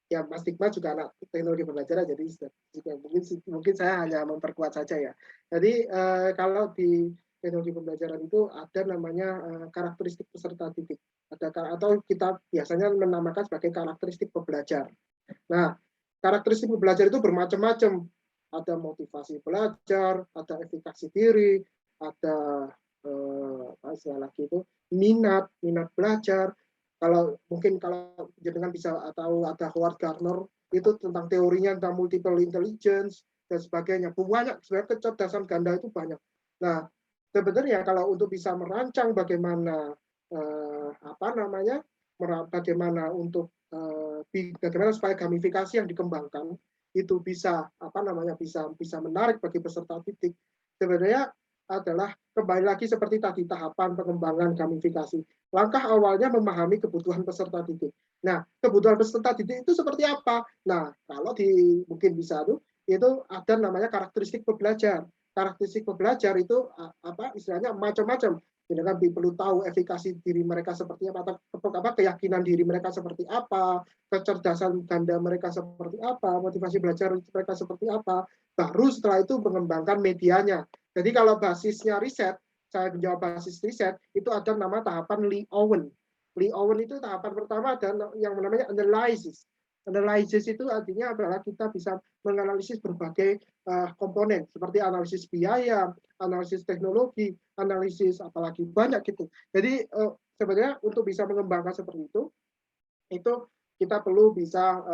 ya Mas Dikma juga anak teknologi pembelajaran, jadi juga mungkin saya hanya memperkuat saja ya. Jadi kalau di teknologi pembelajaran itu ada namanya karakteristik peserta didik, atau kita biasanya menamakan sebagai karakteristik pembelajar. Nah, karakteristik pembelajar itu bermacam-macam. Ada motivasi belajar, ada efikasi diri, ada apa lagi itu minat belajar. Kalau jenengan bisa tahu ada Howard Gardner itu tentang teorinya tentang multiple intelligence dan sebagainya. Banyak sebenarnya kecerdasan ganda itu banyak. Nah, sebenarnya kalau untuk bisa merancang bagaimana bagaimana untuk bagaimana supaya gamifikasi yang dikembangkan itu bisa bisa menarik bagi peserta didik, sebenarnya adalah kembali lagi seperti tadi tahapan pengembangan gamifikasi. Langkah awalnya memahami kebutuhan peserta didik. Nah, kebutuhan peserta didik itu seperti apa? Nah, kalau mungkin bisa itu ada namanya karakteristik pembelajar. Karakteristik pembelajar itu istilahnya macam-macam. Jadi kan perlu tahu efikasi diri mereka seperti apa, keyakinan diri mereka seperti apa, kecerdasan ganda mereka seperti apa, motivasi belajar mereka seperti apa. Baru setelah itu mengembangkan medianya. Jadi kalau basisnya riset, saya menjawab basis riset, itu ada nama tahapan Lee-Owen. Lee-Owen itu tahapan pertama ada yang namanya analysis. Analysis itu artinya adalah kita bisa menganalisis berbagai komponen, seperti analisis biaya, analisis teknologi, analisis apalagi banyak gitu. Jadi sebenarnya untuk bisa mengembangkan seperti itu kita perlu bisa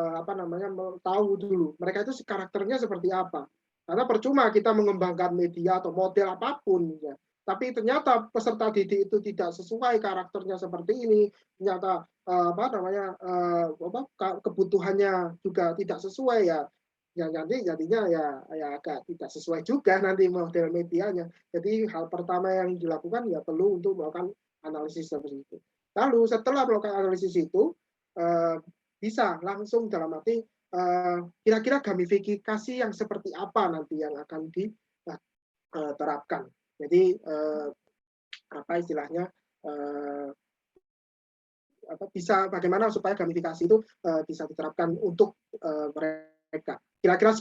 tahu dulu mereka itu karakternya seperti apa. Karena percuma kita mengembangkan media atau model apapun ya, tapi ternyata peserta didik itu tidak sesuai karakternya seperti ini, ternyata kebutuhannya juga tidak sesuai ya nanti jadinya ya agak tidak sesuai juga nanti model medianya. Jadi hal pertama yang dilakukan ya perlu untuk melakukan analisis seperti itu. Lalu setelah melakukan analisis itu bisa langsung dalam arti kira-kira gamifikasi yang seperti apa nanti yang akan diterapkan. Jadi apa istilahnya bisa bagaimana supaya gamifikasi itu bisa diterapkan untuk mereka. Kira-kira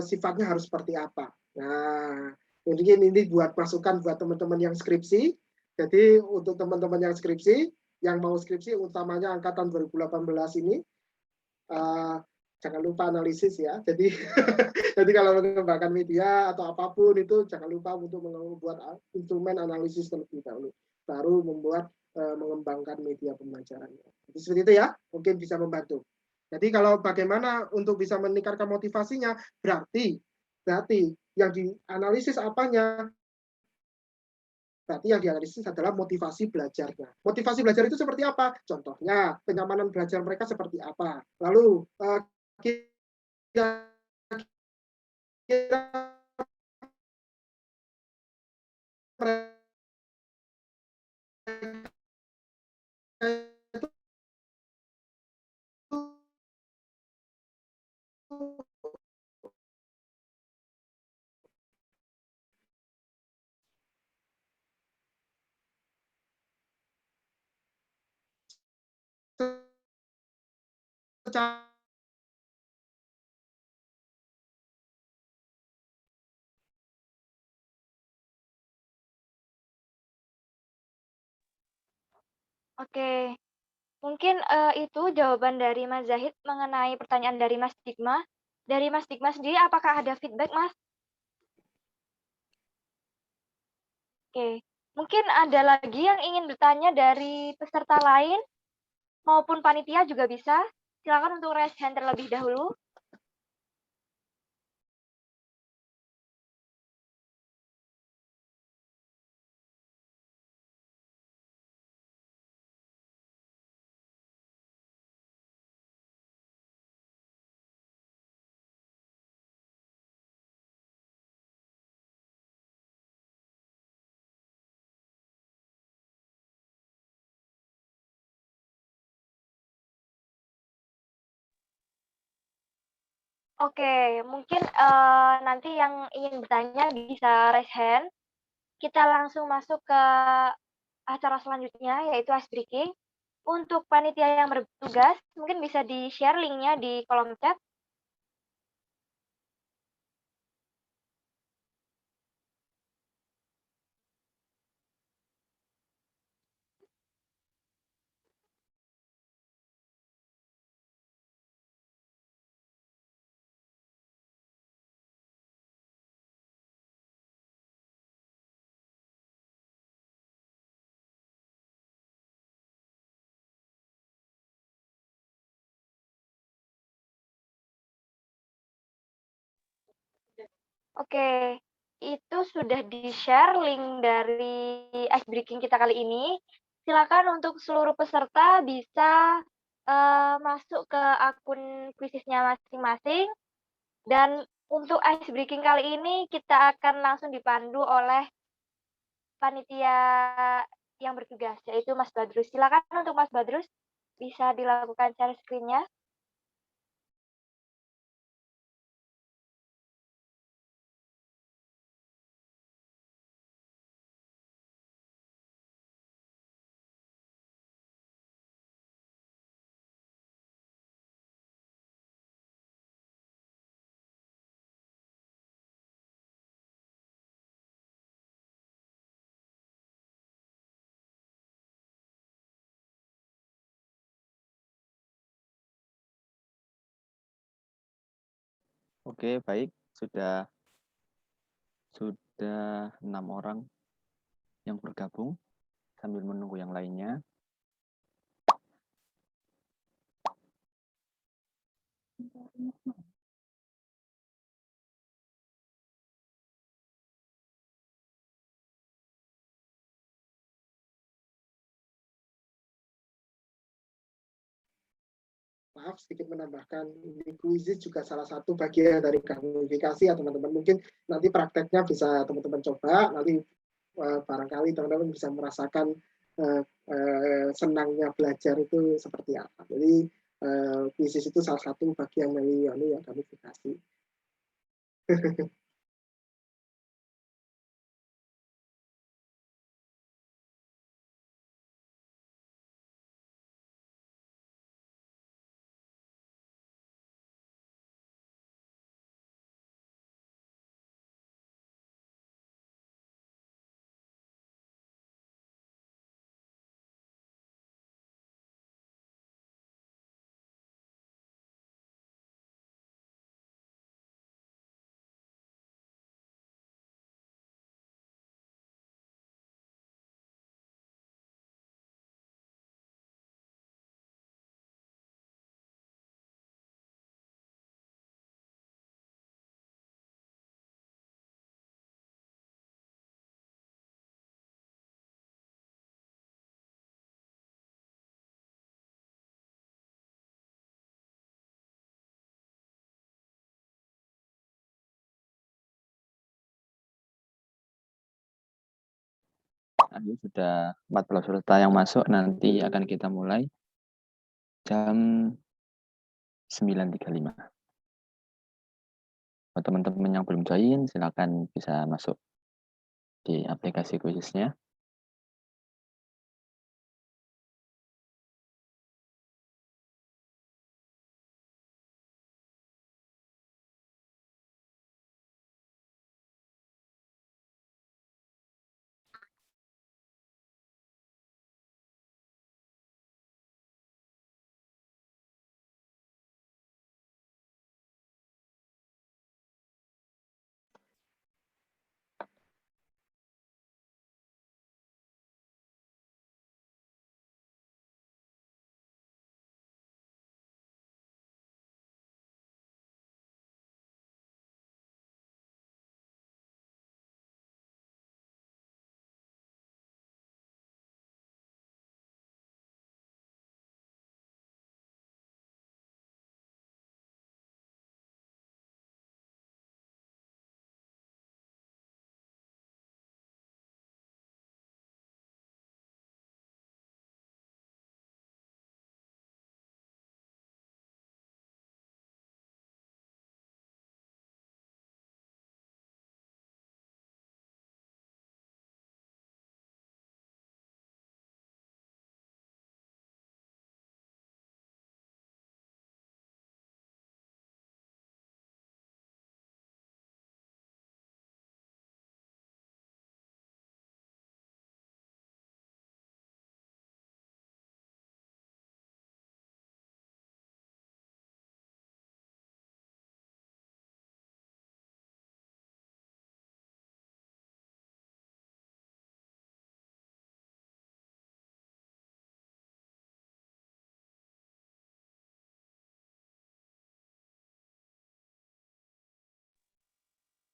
sifatnya harus seperti apa. Nah, mungkin ini buat masukan buat teman-teman yang skripsi. Jadi untuk teman-teman yang skripsi, yang mau skripsi utamanya angkatan 2018 ini, jangan lupa analisis ya. Jadi jadi kalau mengembangkan media atau apapun itu jangan lupa untuk membuat instrumen analisis terlebih dahulu. Baru membuat mengembangkan media pembelajarannya. Jadi seperti itu ya, mungkin bisa membantu. Jadi kalau bagaimana untuk bisa meningkatkan motivasinya, berarti yang dianalisis apanya? Berarti yang dianalisis adalah motivasi belajarnya. Motivasi belajar itu seperti apa? Contohnya, kenyamanan belajar mereka seperti apa? Lalu Oke, mungkin itu jawaban dari Mas Zahid mengenai pertanyaan dari Mas Dikma. Dari Mas Dikma sendiri, apakah ada feedback, Mas? Oke, mungkin ada lagi yang ingin bertanya dari peserta lain maupun panitia juga bisa. Silakan untuk raise hand terlebih dahulu. Oke, mungkin nanti yang ingin bertanya bisa raise hand. Kita langsung masuk ke acara selanjutnya, yaitu ice breaking. Untuk panitia yang bertugas, mungkin bisa di-share linknya di kolom chat. Oke, itu sudah di-share link dari ice breaking kita kali ini. Silakan untuk seluruh peserta bisa masuk ke akun kuisisnya masing-masing. Dan untuk ice breaking kali ini kita akan langsung dipandu oleh panitia yang bertugas, yaitu Mas Badrus. Silakan untuk Mas Badrus bisa dilakukan share screen-nya. Oke, baik. Sudah 6 orang yang bergabung sambil menunggu yang lainnya. Maaf sedikit menambahkan, ini kuisis juga salah satu bagian dari gamifikasi ya teman-teman. Mungkin nanti prakteknya bisa teman-teman coba, nanti barangkali teman-teman bisa merasakan senangnya belajar itu seperti apa. Jadi kuisis itu salah satu bagian dari gamifikasi. Ayo, sudah 14 peserta yang masuk, nanti akan kita mulai jam 9.35. Buat teman-teman yang belum join, silakan bisa masuk di aplikasi kuisisnya.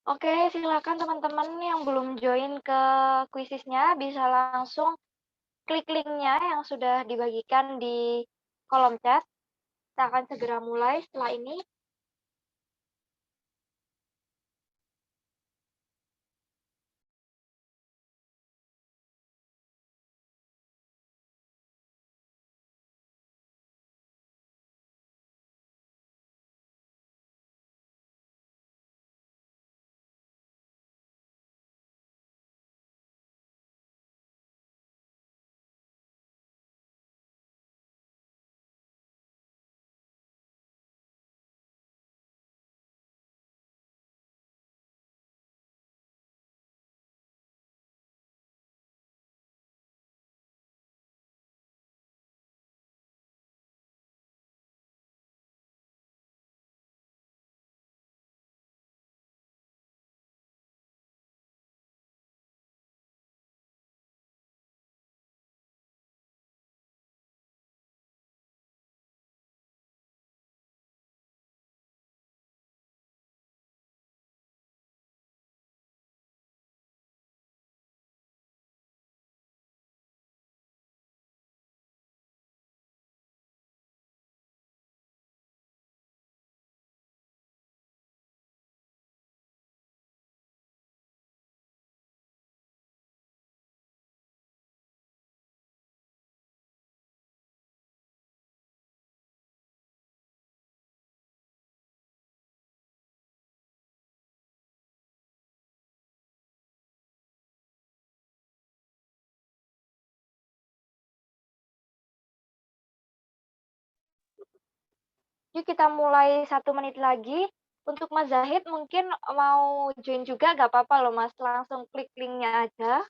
Oke, silakan teman-teman yang belum join ke kuisisnya bisa langsung klik linknya yang sudah dibagikan di kolom chat. Kita akan segera mulai setelah ini. Yuk kita mulai 1 menit lagi. Untuk Mas Zahid mungkin mau join juga nggak apa-apa loh Mas, langsung klik linknya aja.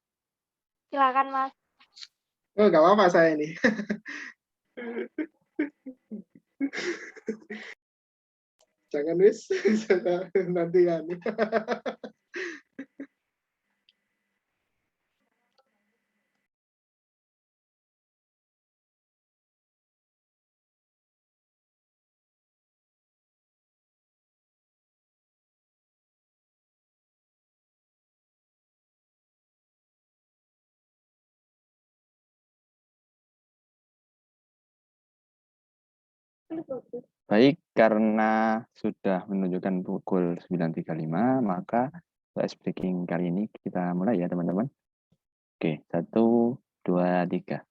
Silakan Mas. Oh, nggak apa-apa saya ini. Jangan wis, nanti kan. Baik, karena sudah menunjukkan pukul 9.35, maka ice breaking kali ini kita mulai ya teman-teman. Oke, 1, 2, 3.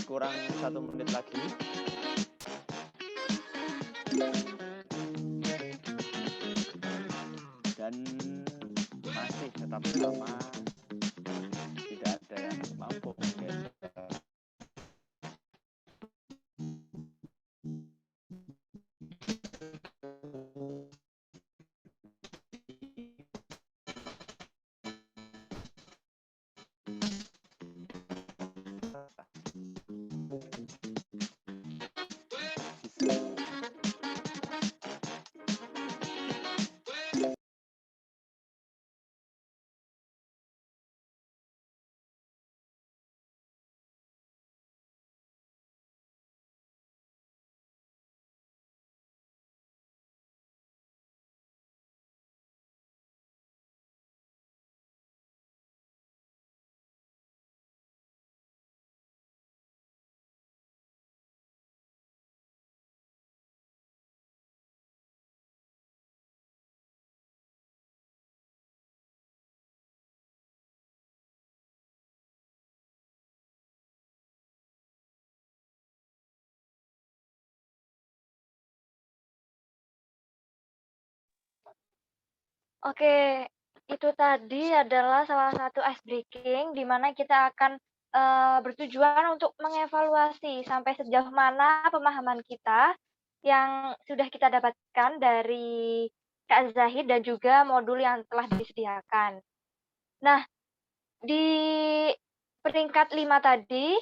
kurang 1 menit lagi. Dan masih tetap sama, tidak ada yang mampu menggeser. Oke, itu tadi adalah salah satu ice breaking di mana kita akan bertujuan untuk mengevaluasi sampai sejauh mana pemahaman kita yang sudah kita dapatkan dari Kak Zahid dan juga modul yang telah disediakan. Nah, di peringkat 5 tadi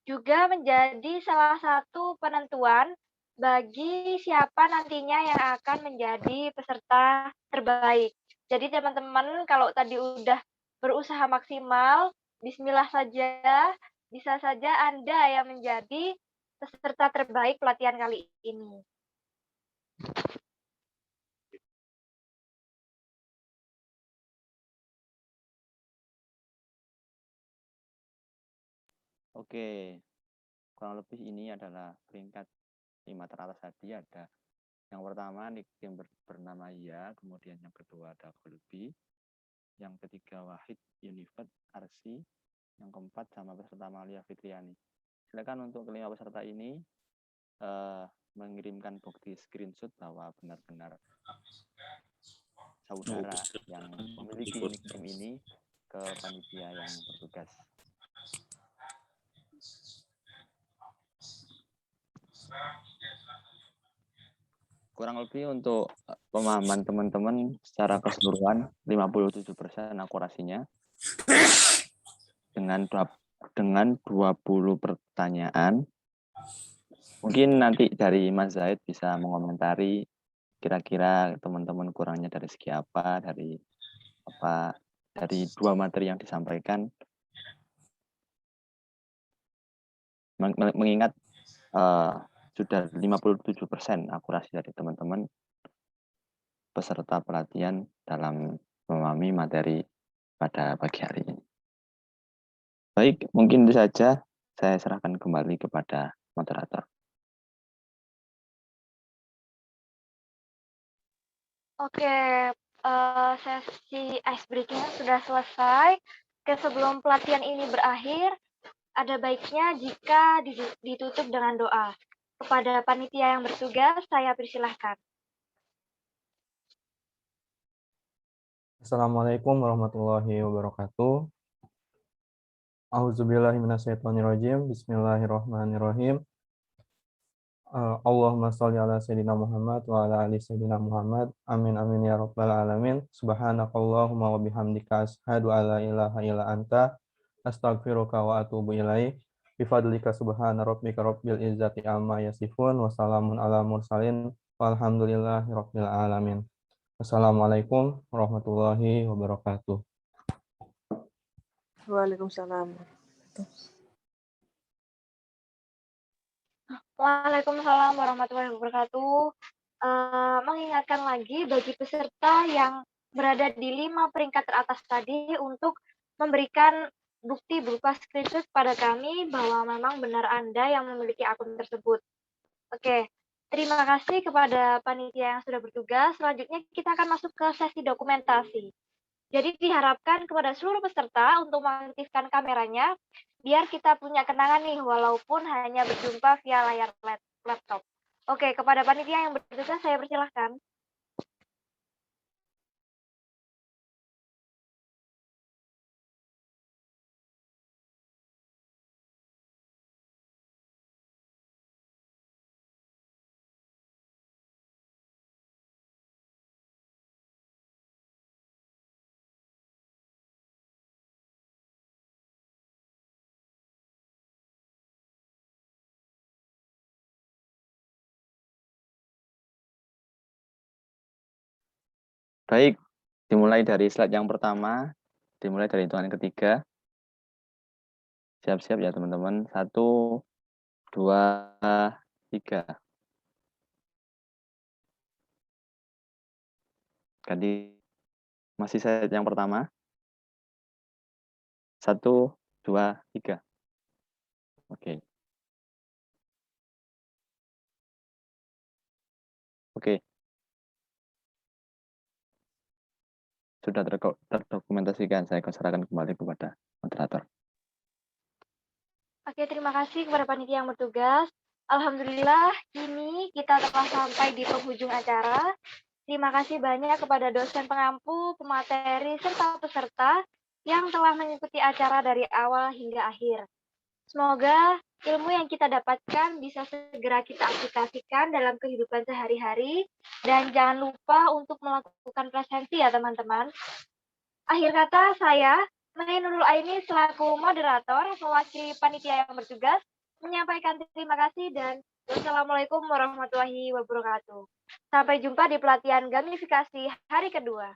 juga menjadi salah satu penentuan bagi siapa nantinya yang akan menjadi peserta terbaik. Jadi teman-teman kalau tadi udah berusaha maksimal, bismillah saja, bisa saja Anda yang menjadi peserta terbaik pelatihan kali ini. Oke, kurang lebih ini adalah peringkat 5 teratas tadi. Ada yang pertama nickname bernama Ya, kemudian yang kedua ada Golbi, yang ketiga Wahid Univert Arsi, yang keempat sama peserta Malia Fitriani. Silakan untuk kelima peserta ini mengirimkan bukti screenshot bahwa benar-benar saudara yang memiliki nickname ini ke panitia yang bertugas. Kurang lebih untuk pemahaman teman-teman secara keseluruhan 57% akurasinya dengan 20 pertanyaan. Mungkin nanti dari Mas Zaid bisa mengomentari kira-kira teman-teman kurangnya dari segi apa, dari dua materi yang disampaikan. Mengingat sudah 57% akurasi dari teman-teman peserta pelatihan dalam memahami materi pada pagi hari ini. Baik, mungkin itu saja. Saya serahkan kembali kepada moderator. Oke, sesi ice breaking sudah selesai. Sebelum pelatihan ini berakhir, ada baiknya jika ditutup dengan doa. Kepada panitia yang bertugas, saya persilahkan. Assalamualaikum warahmatullahi wabarakatuh. A'udzubillahiminasyaitonirrajim. Bismillahirrahmanirrahim. Allahumma sholli ala sayyidina Muhammad wa ala ali sayyidina Muhammad. Amin amin ya rabbal alamin. Subhanakallahumma wa bihamdika asyhadu an la ilaha illa anta astaghfiruka wa atubu ilaik. Bifadlika subhana rabbika rabbil izzati amma yasifun wa salamun ala mursalin walhamdulillahi rabbil alamin. Assalamualaikum warahmatullahi wabarakatuh. Waalaikumsalam. Waalaikumsalam warahmatullahi wabarakatuh. Mengingatkan lagi bagi peserta yang berada di 5 peringkat teratas tadi untuk memberikan bukti berupa screenshot pada kami bahwa memang benar Anda yang memiliki akun tersebut. Oke, terima kasih kepada panitia yang sudah bertugas. Selanjutnya kita akan masuk ke sesi dokumentasi. Jadi diharapkan kepada seluruh peserta untuk mengaktifkan kameranya biar kita punya kenangan nih, walaupun hanya berjumpa via layar laptop. Oke, kepada panitia yang bertugas saya persilahkan. Baik, dimulai dari slide yang pertama, dimulai dari hitungan ketiga. Siap-siap ya teman-teman. 1, 2, 3. Ganti, masih slide yang pertama. 1, 2, 3. Oke. Oke. Sudah terdokumentasikan, saya serahkan kembali kepada moderator. Oke, terima kasih kepada panitia yang bertugas. Alhamdulillah, kini kita telah sampai di penghujung acara. Terima kasih banyak kepada dosen pengampu, pemateri, serta peserta yang telah mengikuti acara dari awal hingga akhir. Semoga ilmu yang kita dapatkan bisa segera kita aplikasikan dalam kehidupan sehari-hari, dan jangan lupa untuk melakukan presensi ya teman-teman. Akhir kata, saya, Mai Nurul Aini selaku moderator mewakili panitia yang bertugas menyampaikan terima kasih dan wassalamualaikum warahmatullahi wabarakatuh. Sampai jumpa di pelatihan gamifikasi hari kedua.